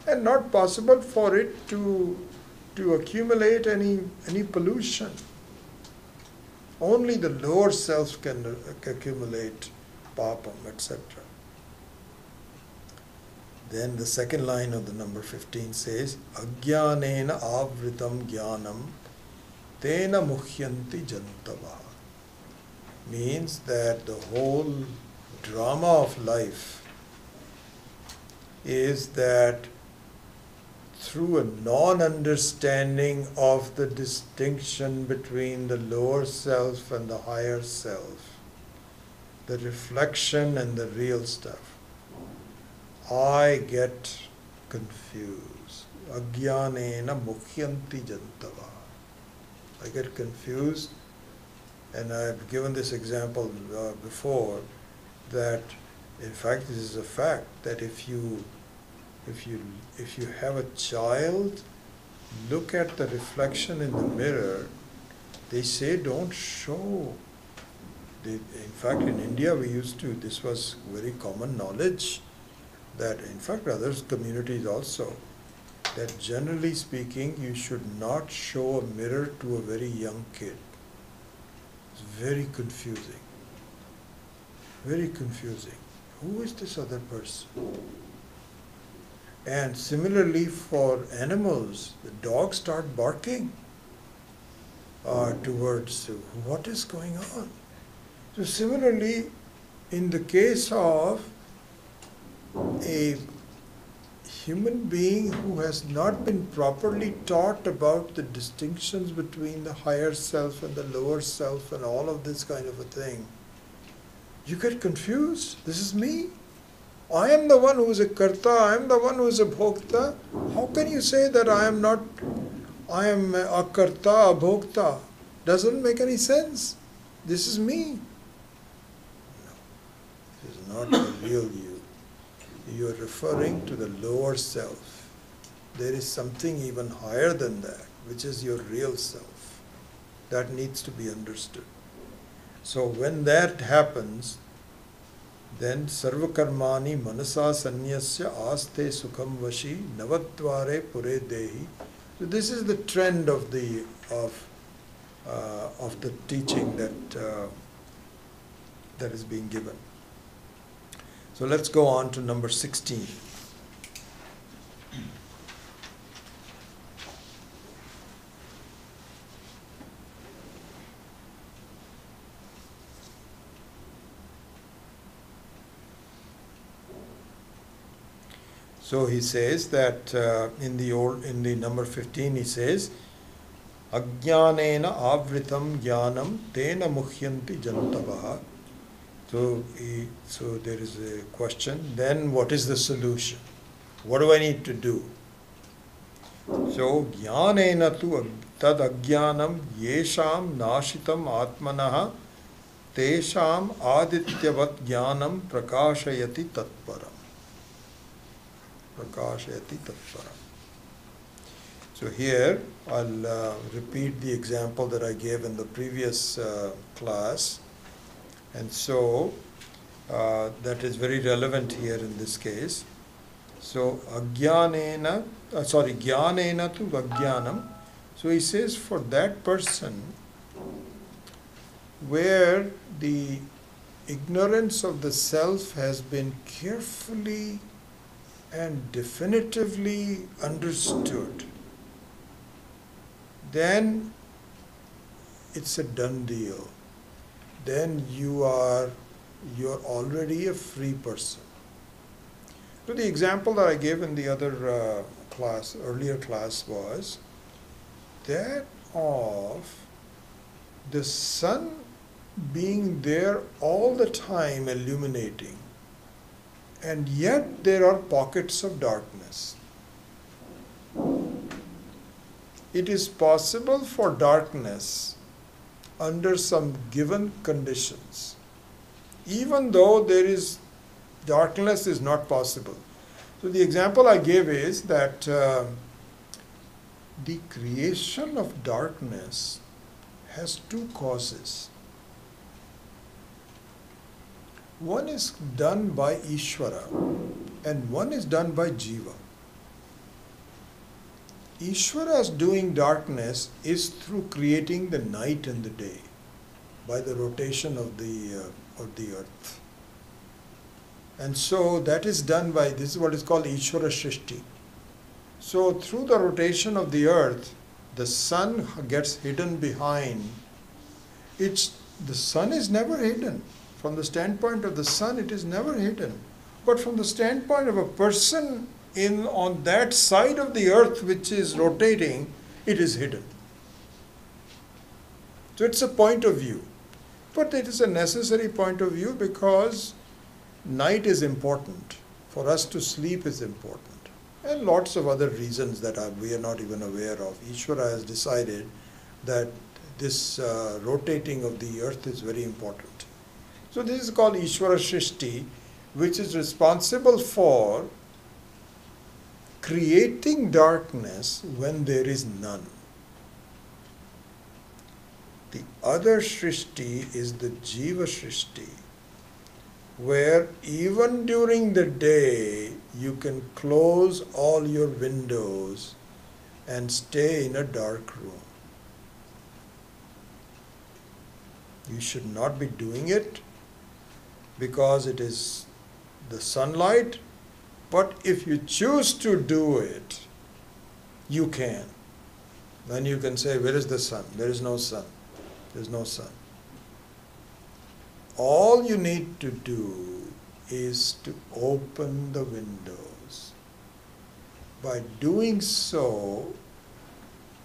And not possible for it to accumulate any pollution. Only the lower self can accumulate papam, etc. Then the second line of the number 15 says, Ajnanena avritam jnanam tena muhyanti jantava. Means that the whole drama of life is that through a non-understanding of the distinction between the lower self and the higher self, the reflection and the real stuff, I get confused. Ajnanena muhyanti jantava. I get confused, and I've given this example before, that in fact this is a fact, that if you have a child look at the reflection in the mirror, they say don't show. In fact, in India we used to, this was very common knowledge, that in fact other communities also, that generally speaking you should not show a mirror to a very young kid. It's very confusing. Very confusing. Who is this other person? And similarly for animals, the dogs start barking towards what is going on. So similarly, in the case of a human being who has not been properly taught about the distinctions between the higher self and the lower self and all of this kind of a thing, you get confused. This is me. I am the one who is a karta, I am the one who is a bhokta. How can you say that I am a karta, a bhokta? Doesn't make any sense. This is me. No, this is not the real you. You are referring to the lower self. There is something even higher than that, which is your real self. That needs to be understood. So when that happens, then sarvakarmani manasa sanyasya aste sukham vashi navatvare pure dehi. So this is the trend of the teaching that is being given. So let's go on to number 16. So he says that in the number 15 he says, Ajnanena avritam jnanam tena muhyanti jantavaha. So there is a question, then what is the solution? What do I need to do? So jnanena tu tad ajnanam yesham nashitam atmanaha tesham adityavat jnanam prakashayati tatparam. Prakashayati tatparam. So here I'll repeat the example that I gave in the previous class, and so that is very relevant here in this case. So jnanena tu ajnanam. So he says for that person where the ignorance of the self has been carefully and definitively understood, then it's a done deal. Then you're already a free person. So the example that I gave in the other earlier class was that of the sun being there all the time illuminating, and yet there are pockets of darkness. It is possible for darkness under some given conditions, even though darkness is not possible. So the example I gave is that the creation of darkness has two causes. One is done by Ishvara and one is done by Jiva. Ishvara's doing darkness is through creating the night and the day. by the rotation of the earth. And so that is done by, this is what is called Ishvara Shrishti. So through the rotation of the earth, the sun gets hidden behind. The sun is never hidden. From the standpoint of the sun, it is never hidden. But from the standpoint of a person on that side of the earth which is rotating, it is hidden. So it's a point of view. But it is a necessary point of view because night is important. For us to sleep is important. And lots of other reasons that we are not even aware of. Ishvara has decided that this rotating of the earth is very important. So this is called Ishvara Shrishti, which is responsible for creating darkness when there is none. The other Shrishti is the Jiva Shrishti, where even during the day you can close all your windows and stay in a dark room. You should not be doing it because it is the sunlight, but if you choose to do it, you can. Then you can say, where is the sun? There is no sun. There is no sun. All you need to do is to open the windows. By doing so,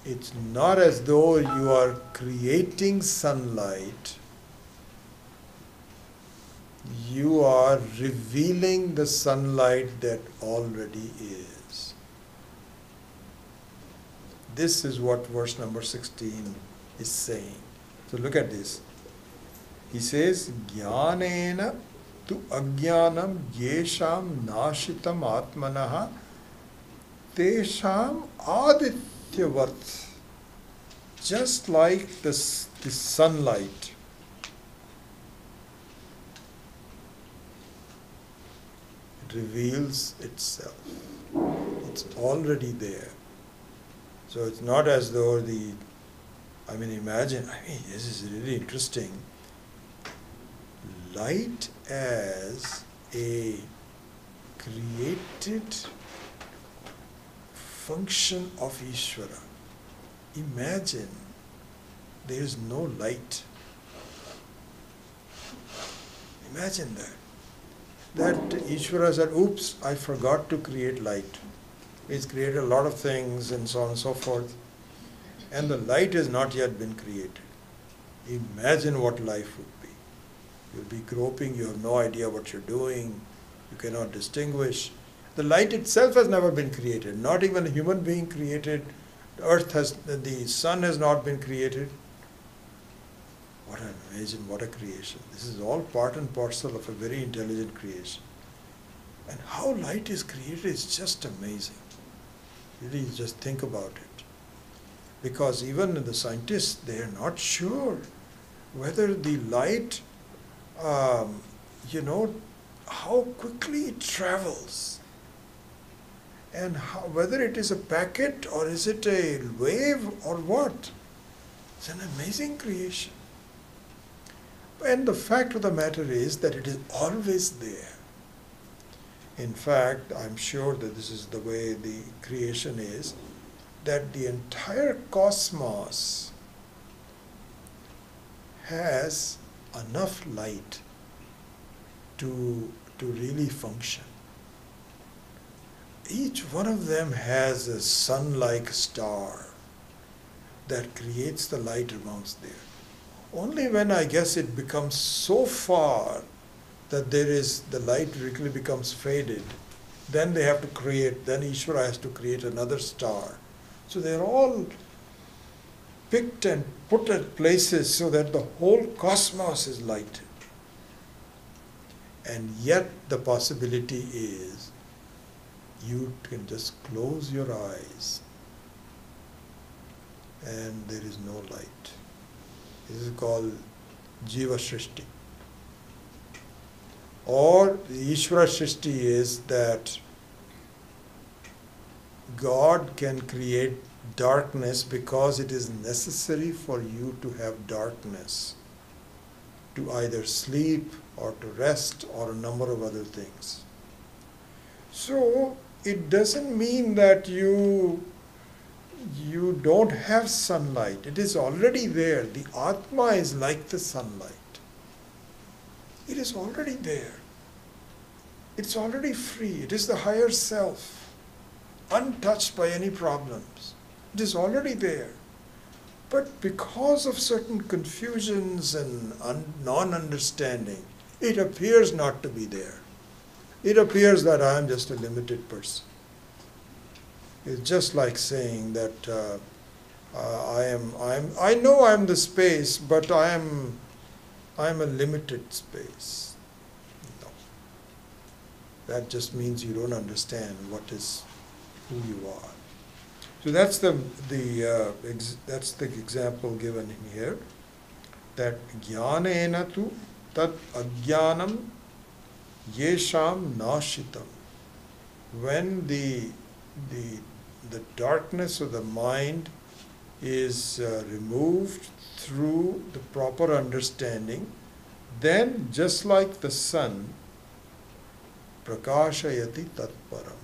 it's not as though you are creating sunlight. You are revealing the sunlight that already is. This is what verse number 16 is saying. So look at this. He says, Jnanena tu ajnanam yesham nashitam atmanaha tesham adityavat. Just like the sunlight. It reveals itself. It's already there. So it's not as though imagine, this is really interesting. Light as a created function of Ishvara. Imagine there is no light. Imagine that. That Ishvara said, oops, I forgot to create light. He's created a lot of things and so on and so forth. And the light has not yet been created. Imagine what life would be. You'll be groping, you have no idea what you're doing, you cannot distinguish. The light itself has never been created, not even a human being created. The sun has not been created. What a creation. This is all part and parcel of a very intelligent creation. And how light is created is just amazing. Really just think about it. Because even the scientists, they are not sure whether the light, how quickly it travels. And whether it is a packet or is it a wave or what. It's an amazing creation. And the fact of the matter is that it is always there. In fact, I'm sure that this is the way the creation is, that the entire cosmos has enough light to really function. Each one of them has a sun-like star that creates the light amongst there. Only when I guess it becomes so far that the light really becomes faded, then they have to create, then Ishvara has to create another star. So they're all picked and put at places so that the whole cosmos is lighted. And yet the possibility is you can just close your eyes and there is no light. This is called Jiva Shrishti. Or the Ishvara Shrishti is that God can create darkness because it is necessary for you to have darkness. to either sleep or to rest or a number of other things. So it doesn't mean that you don't have sunlight. It is already there. The Atma is like the sunlight. It is already there. It's already free. It is the higher self, untouched by any problems. It is already there. But because of certain confusions and non-understanding, it appears not to be there. It appears that I am just a limited person. It's just like saying that I know I'm the space, but I'm a limited space. No. That just means you don't understand who you are. So that's the example given in here, that jnanena tu tat ajnanam yesham nashitam. When the darkness of the mind is removed through the proper understanding, then just like the sun, prakashayati tatparam.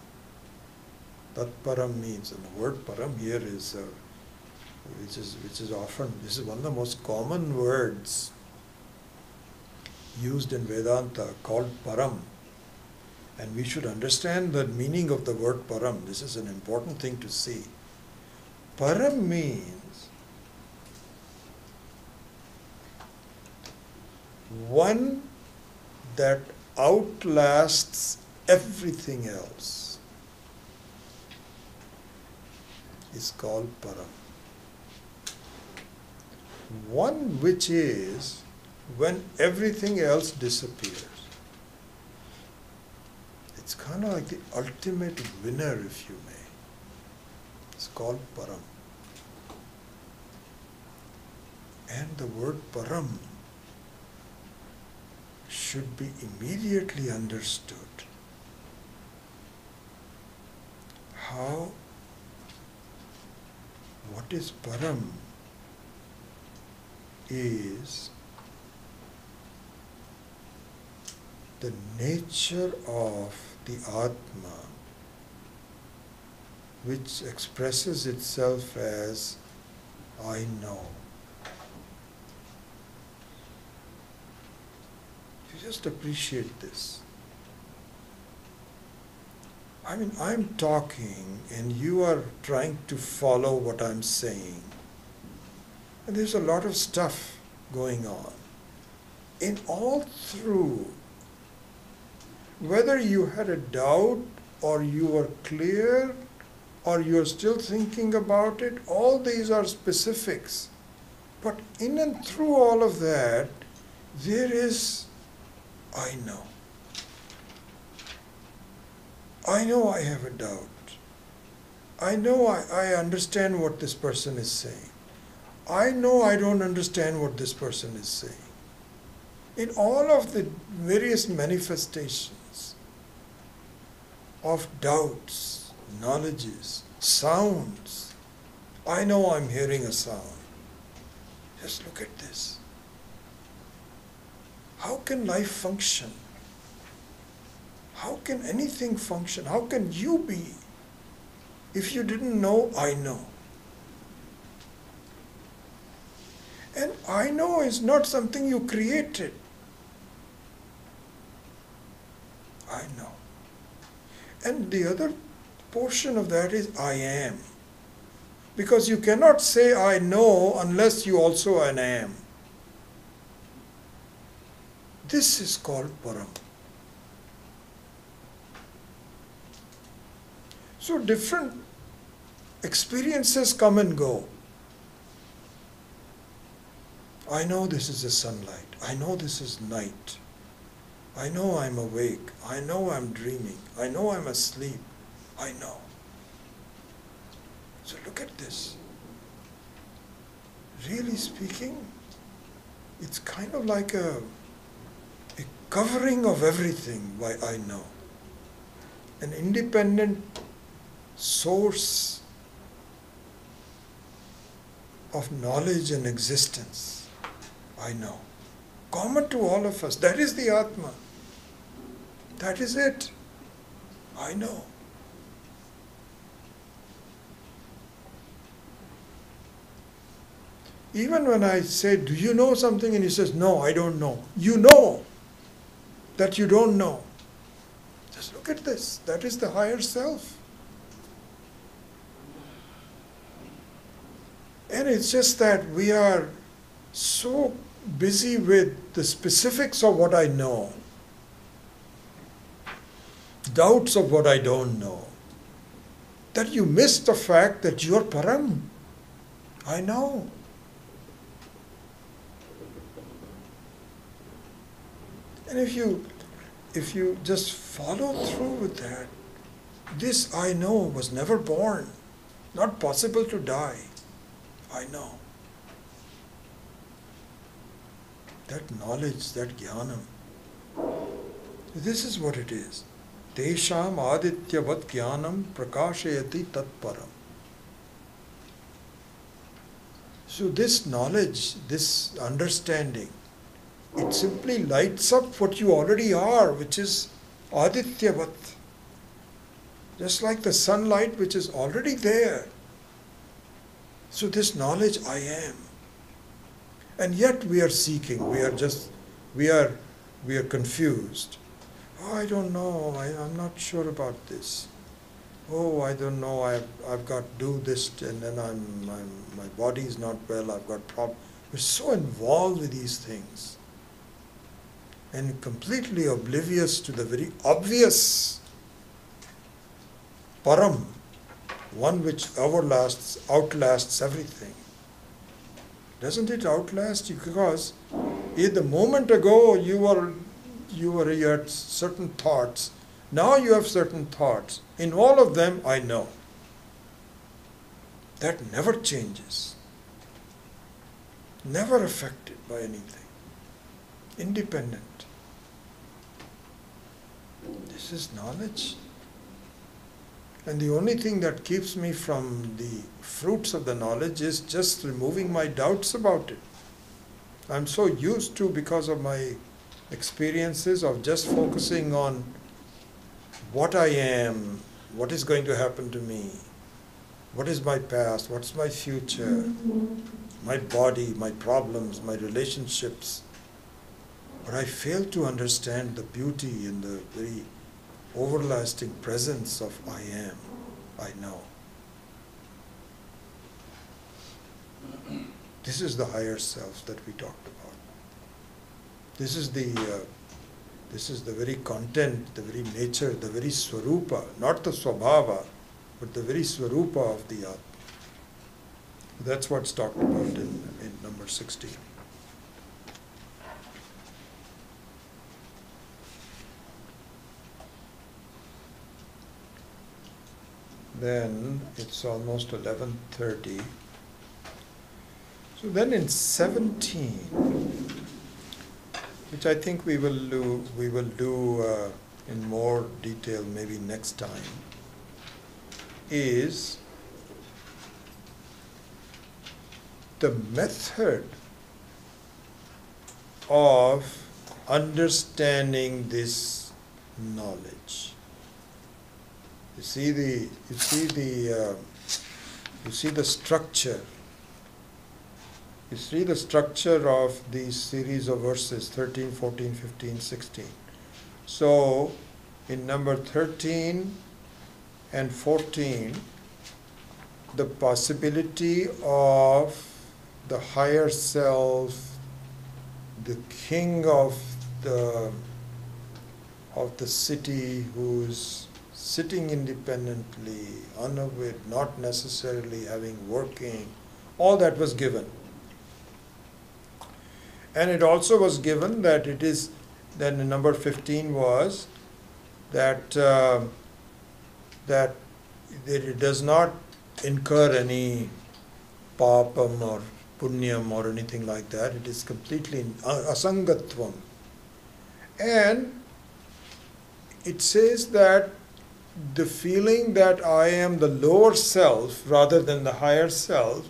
Tatparam means, and the word param here is, which is often, this is one of the most common words used in Vedanta, called param. And we should understand the meaning of the word param. This is an important thing to see. Param means one that outlasts everything else. Is called param. One which is when everything else disappears. It's kind of like the ultimate winner, if you may. It's called param. And the word param should be immediately understood. What is param is the nature of the Atma, which expresses itself as I know. You just appreciate this. I mean, I'm talking and you are trying to follow what I'm saying. And there's a lot of stuff going on. In all through, whether you had a doubt or you were clear or you're still thinking about it, all these are specifics. But in and through all of that, there is I know. I know I have a doubt. I know I understand what this person is saying. I know I don't understand what this person is saying. In all of the various manifestations of doubts, knowledges, sounds, I know I'm hearing a sound. Just look at this. How can life function? How can anything function? How can you be if you didn't know I know? And I know is not something you created. I know. And the other portion of that is I am. Because you cannot say I know unless you also an am. This is called param. So different experiences come and go. I know this is the sunlight. I know this is night. I know I'm awake. I know I'm dreaming. I know I'm asleep. I know. So look at this. Really speaking, it's kind of like a covering of everything by I know. An independent source of knowledge and existence. I know. common to all of us. That is the Atma. That is it. I know. Even when I say, do you know something? And he says, no, I don't know. You know that you don't know. Just look at this. That is the higher self. And it's just that we are so busy with the specifics of what I know, doubts of what I don't know, that you miss the fact that you are Param. I know. And if you just follow through with that, this I know was never born, not possible to die. I know. That knowledge, that jnanam, this is what it is. Tesham adityavat jnanam prakashayati tatparam. So this knowledge, this understanding, it simply lights up what you already are, which is adityavat. Just like the sunlight which is already there. So this knowledge I am. And yet we are seeking, we are confused. Oh, I don't know, I'm not sure about this. Oh, I don't know, I've got to do this, and then my body is not well, I've got problems. We're so involved with these things and completely oblivious to the very obvious Param, one which outlasts everything. Doesn't it outlast you? Because a moment ago you had certain thoughts. Now you have certain thoughts. In all of them, I know. That never changes. Never affected by anything. Independent. This is knowledge. And the only thing that keeps me from the fruits of the knowledge is just removing my doubts about it. I'm so used to, because of my experiences of just focusing on what I am, what is going to happen to me, what is my past, what's my future, my body, my problems, my relationships. But I fail to understand the beauty and the very everlasting presence of I am, I know. This is the higher self that we talked about. This is the very content, the very nature, the very swarupa, not the swabhava, but the very swarupa of the Atma. That's what's talked about in number 16. Then it's almost 11:30. So then in 17, which I think we will do in more detail maybe next time, is the method of understanding this knowledge. You see the structure. You see the structure of these series of verses 13, 14, 15, 16. So in number 13 and 14, the possibility of the higher self, the king of the city who's sitting independently, unaware, not necessarily working, all that was given. And it also was given that it is, then in number 15 was that it does not incur any papam or punyam or anything like that. It is completely asangatvam. And it says that the feeling that I am the lower self rather than the higher self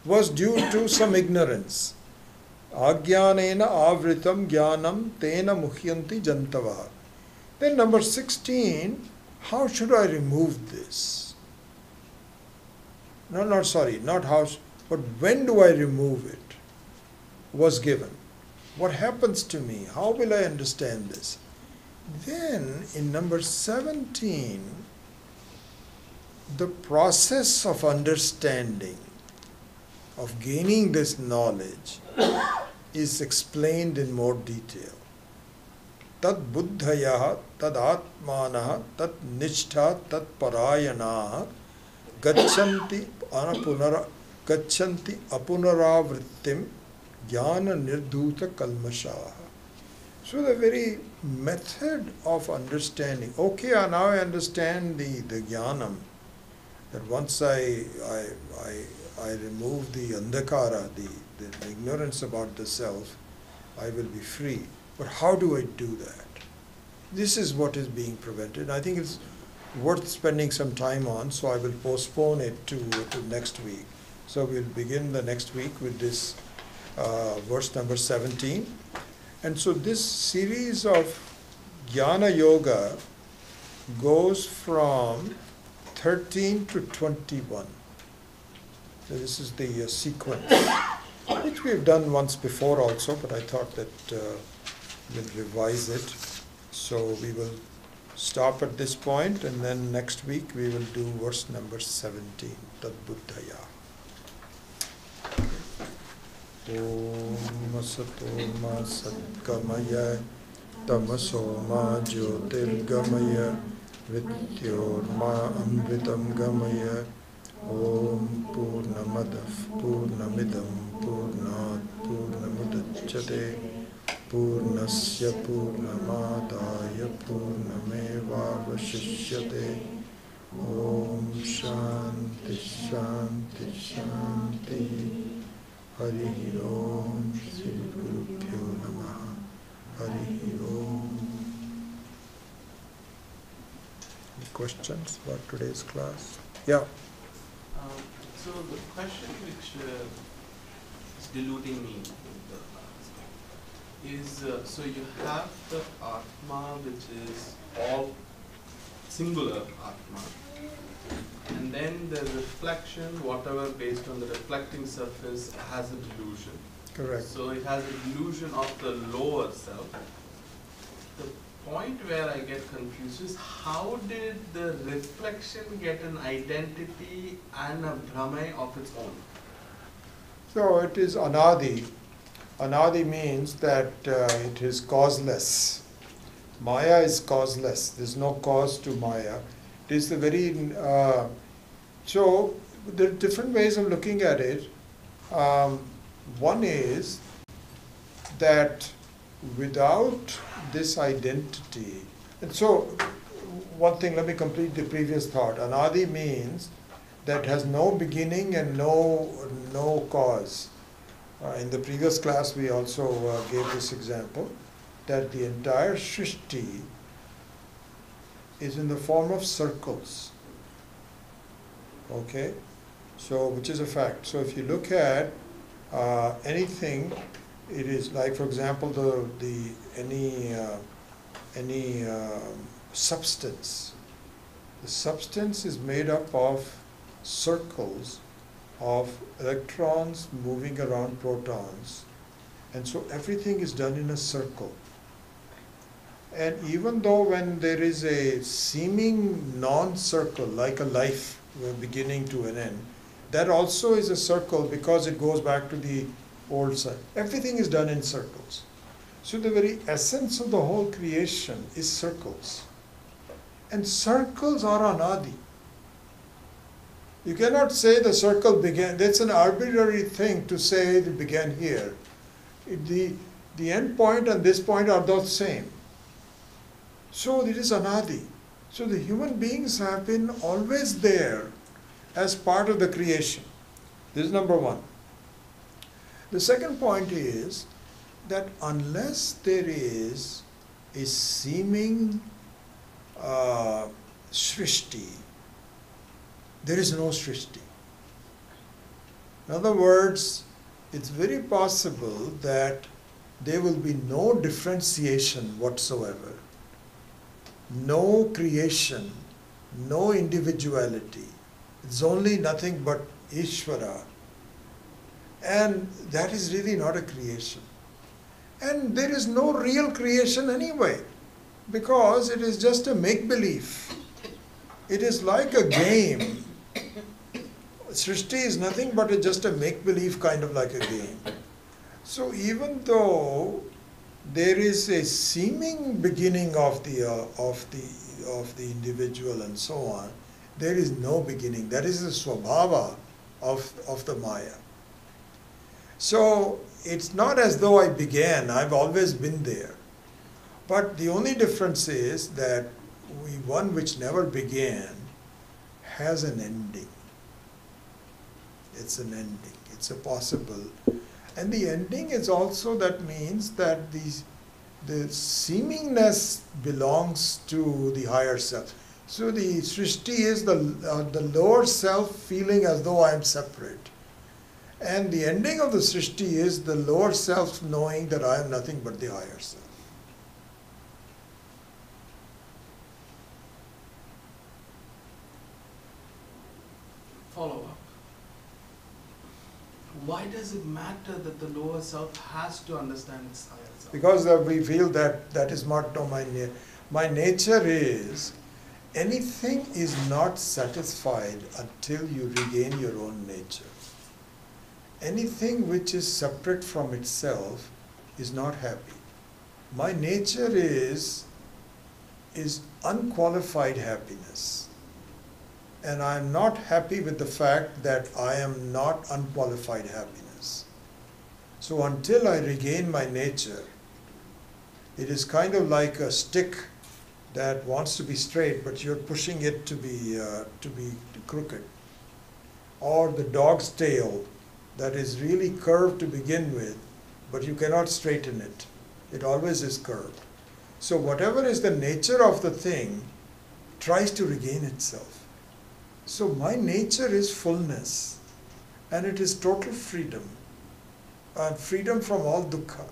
was due to some ignorance. Agyanena avritam jnanam tena muhyanti jantava. Then number 16, how should I remove this? No, not sorry, not how, but when do I remove it? Was given. What happens to me? How will I understand this? Then in number 17, the process of understanding, of gaining this knowledge, is explained in more detail. Tad buddhaya, tad atmana, tad nishtha, tad parayana, gachanti apunaravrittim jnana nirdhuta kalmashaha. So the very method of understanding, okay, now I understand the jnanam, that once I remove the andhakara, the ignorance about the self, I will be free. But how do I do that? This is what is being prevented. I think it's worth spending some time on, so I will postpone it to next week. So we'll begin the next week with this verse number 17. And so this series of Jnana Yoga goes from 13 to 21. So this is the sequence, which we have done once before also, but I thought that we'll revise it. So we will stop at this point, and then next week we will do verse number 17, Tad Buddhaya. Om Asato Ma Satgamaya Tamaso Ma Jyotirgamaya Vityor Ma Amritam Gamaya Om Purnamadav Purnamidam Purnat Purnamudachyate Purnasya Purnamadaya Purnamevavashishyate Om Shanti Shanti Shanti Hari Om Shri Gurubhyo Namaha Hari Om. Any questions about today's class? Yeah. So the question which is deluding me is, so you have the Atma which is all singular Atma, and then the reflection, whatever based on the reflecting surface, has a delusion. Correct. So it has a delusion of the lower self. The point where I get confused is, how did the reflection get an identity and a Brahma of its own? So it is anadi. Anadi means that it is causeless. Maya is causeless. There is no cause to Maya. It is the very... so there are different ways of looking at it. One is that without this identity... And so one thing, let me complete the previous thought. Anadi means that has no beginning and no cause. In the previous class we also gave this example, that the entire Shrishti is in the form of circles. Okay? So, which is a fact. So if you look at anything, it is like, for example, any substance. The substance is made up of circles of electrons moving around protons, and so everything is done in a circle. And even though when there is a seeming non-circle, like a life beginning to an end, that also is a circle because it goes back to the old side. Everything is done in circles. So the very essence of the whole creation is circles. And circles are anadi. You cannot say the circle began. That's an arbitrary thing to say it began here. The end point and this point are the same. So it is anadi. So the human beings have been always there as part of the creation. This is number one. The second point is that unless there is a seeming shrishti, there is no shrishti. In other words, it's very possible that there will be no differentiation whatsoever, no creation, no individuality. It's only nothing but Ishvara. And that is really not a creation. And there is no real creation anyway, because it is just a make-believe. It is like a game. Srishti is nothing but just a make-believe, kind of like a game. So even though there is a seeming beginning of the individual and so on, there is no beginning. That is the swabhava of the Maya. So it's not as though I began. I've always been there. But the only difference is that one which never began has an ending. It's an ending. It's a possible. And the ending is also, that means that the seemingness belongs to the higher self. So the Srishti is the lower self feeling as though I am separate. And the ending of the Srishti is the lower self knowing that I am nothing but the higher self. Follow up. Why does it matter that the lower self has to understand its higher self? Because we feel that is not my nature. My nature is, anything is not satisfied until you regain your own nature. Anything which is separate from itself is not happy. My nature is unqualified happiness. And I am not happy with the fact that I am not unqualified happiness. So until I regain my nature, it is kind of like a stick that wants to be straight, but you're pushing it to be crooked. Or the dog's tail that is really curved to begin with, but you cannot straighten it. It always is curved. So whatever is the nature of the thing tries to regain itself. So my nature is fullness, and it is total freedom, and freedom from all dukkha.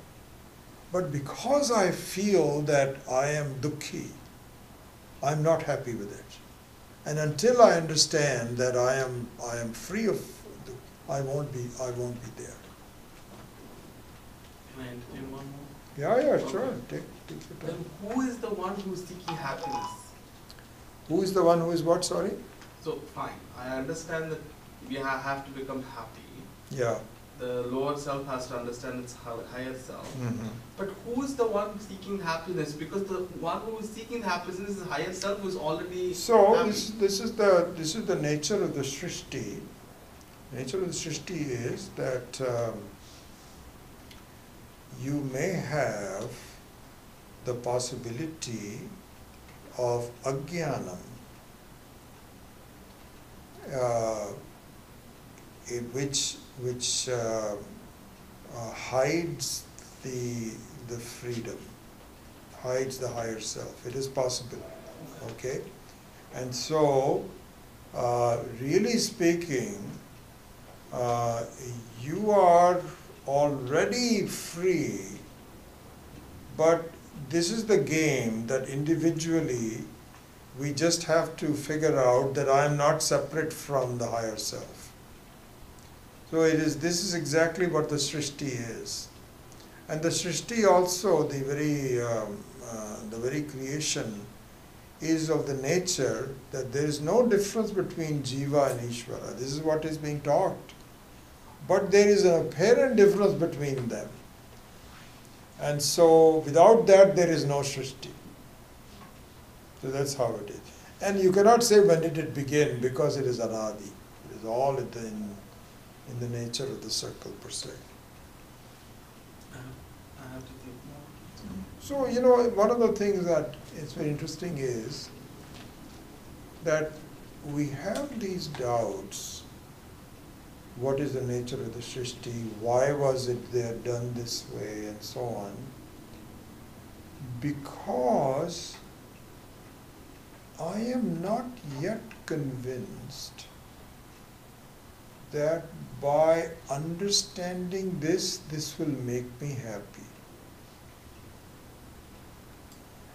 But because I feel that I am dukkhi, I am not happy with it. And until I understand that I am free of dukkha, I won't be there. Can I entertain one more? Yeah, sure. Take your Then time. who is the one who is seeking happiness? Who is the one who is what, sorry? So fine, I understand that we have to become happy. Yeah. The lower self has to understand its higher self. Mm-hmm. But who is the one seeking happiness? Because the one who is seeking happiness is the higher self who is already So happy. this is the nature of the Srishti. Nature of the Srishti is that you may have the possibility of ajnanam, which hides the freedom, hides the higher self. It is possible, okay? And so, really speaking, you are already free, but this is the game that individually we just have to figure out that I am not separate from the higher self. So this is exactly what the Srishti is. And the Srishti also, the very creation is of the nature that there is no difference between Jiva and Ishvara. This is what is being taught. But there is an apparent difference between them. And so without that there is no Srishti. So that's how it is. And you cannot say when did it begin, because it is anadi. It is all in the nature of the circle per se. I have to think more. So, one of the things that is very interesting is that we have these doubts. What is the nature of the Srishti? Why was it there done this way, and so on? Because I am not yet convinced that by understanding this, this will make me happy.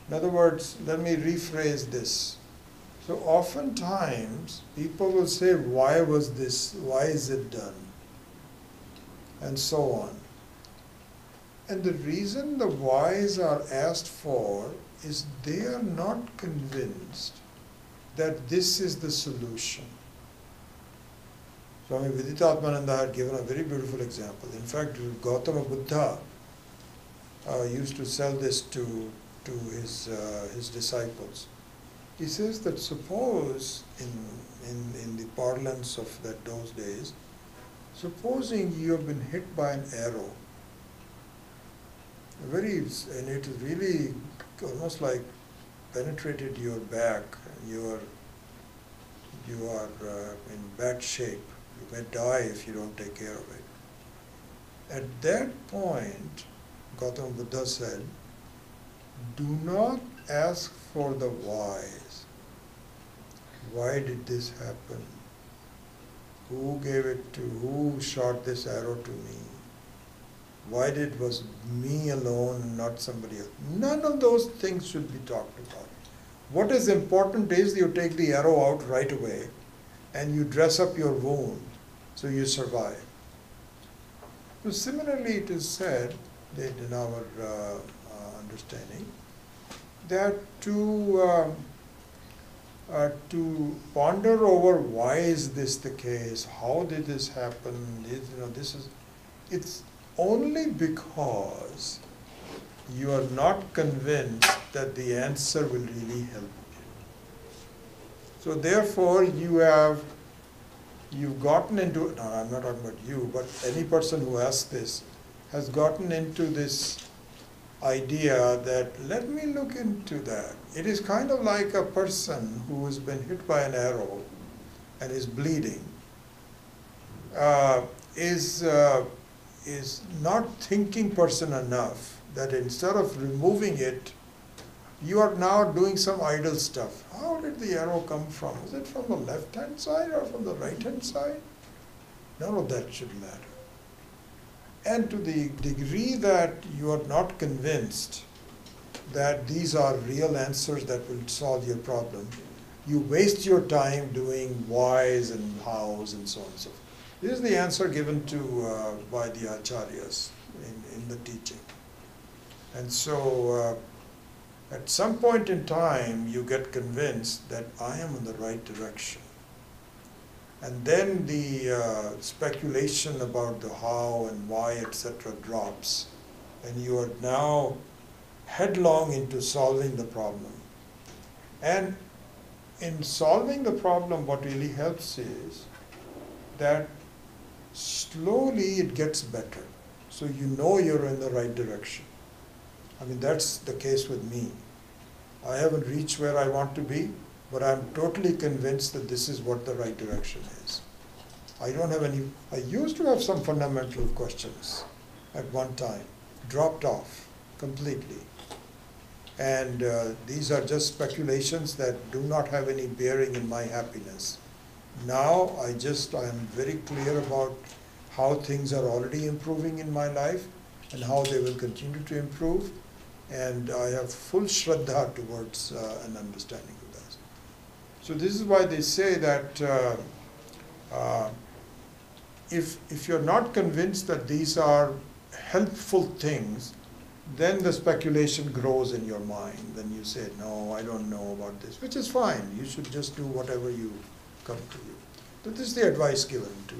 In other words, let me rephrase this. So oftentimes people will say, why was this, why is it done? And so on. And the reason the whys are asked for is they are not convinced that this is the solution. Swami Viditatmananda had given a very beautiful example. In fact, Gautama Buddha used to sell this to his disciples. He says that suppose, in the parlance of those days, supposing you have been hit by an arrow, and it is really almost like penetrated your back, you are in bad shape. You may die if you don't take care of it. At that point, Gautama Buddha said, do not ask for the whys. Why did this happen? Who gave it to, who shot this arrow to me? Why was me alone and not somebody else? None of those things should be talked about. What is important is you take the arrow out right away and you dress up your wound so you survive. So similarly, it is said that in our understanding that to ponder over why is this the case, how did this happen, it's only because you are not convinced that the answer will really help you. So therefore you've gotten into, no, I'm not talking about you, but any person who asks this has gotten into this idea that let me look into that. It is kind of like a person who has been hit by an arrow and is bleeding, is not thinking person enough that instead of removing it, you are now doing some idle stuff. How did the arrow come from? Is it from the left-hand side or from the right-hand side? None of that should matter. And to the degree that you are not convinced that these are real answers that will solve your problem, you waste your time doing whys and hows and so on and so forth. This is the answer given to by the acharyas in the teaching. And so at some point in time, you get convinced that I am in the right direction. And then the speculation about the how and why, etc. drops. And you are now headlong into solving the problem. And in solving the problem, what really helps is that slowly it gets better. So you know you're in the right direction. I mean, that's the case with me. I haven't reached where I want to be, but I'm totally convinced that this is what the right direction is. I don't have any, I used to have some fundamental questions at one time, dropped off completely. And these are just speculations that do not have any bearing in my happiness. Now I am very clear about how things are already improving in my life and how they will continue to improve. And I have full shraddha towards an understanding of that. So this is why they say that if you're not convinced that these are helpful things, then the speculation grows in your mind. Then you say, no, I don't know about this, which is fine. You should just do whatever you come to you. So this is the advice given to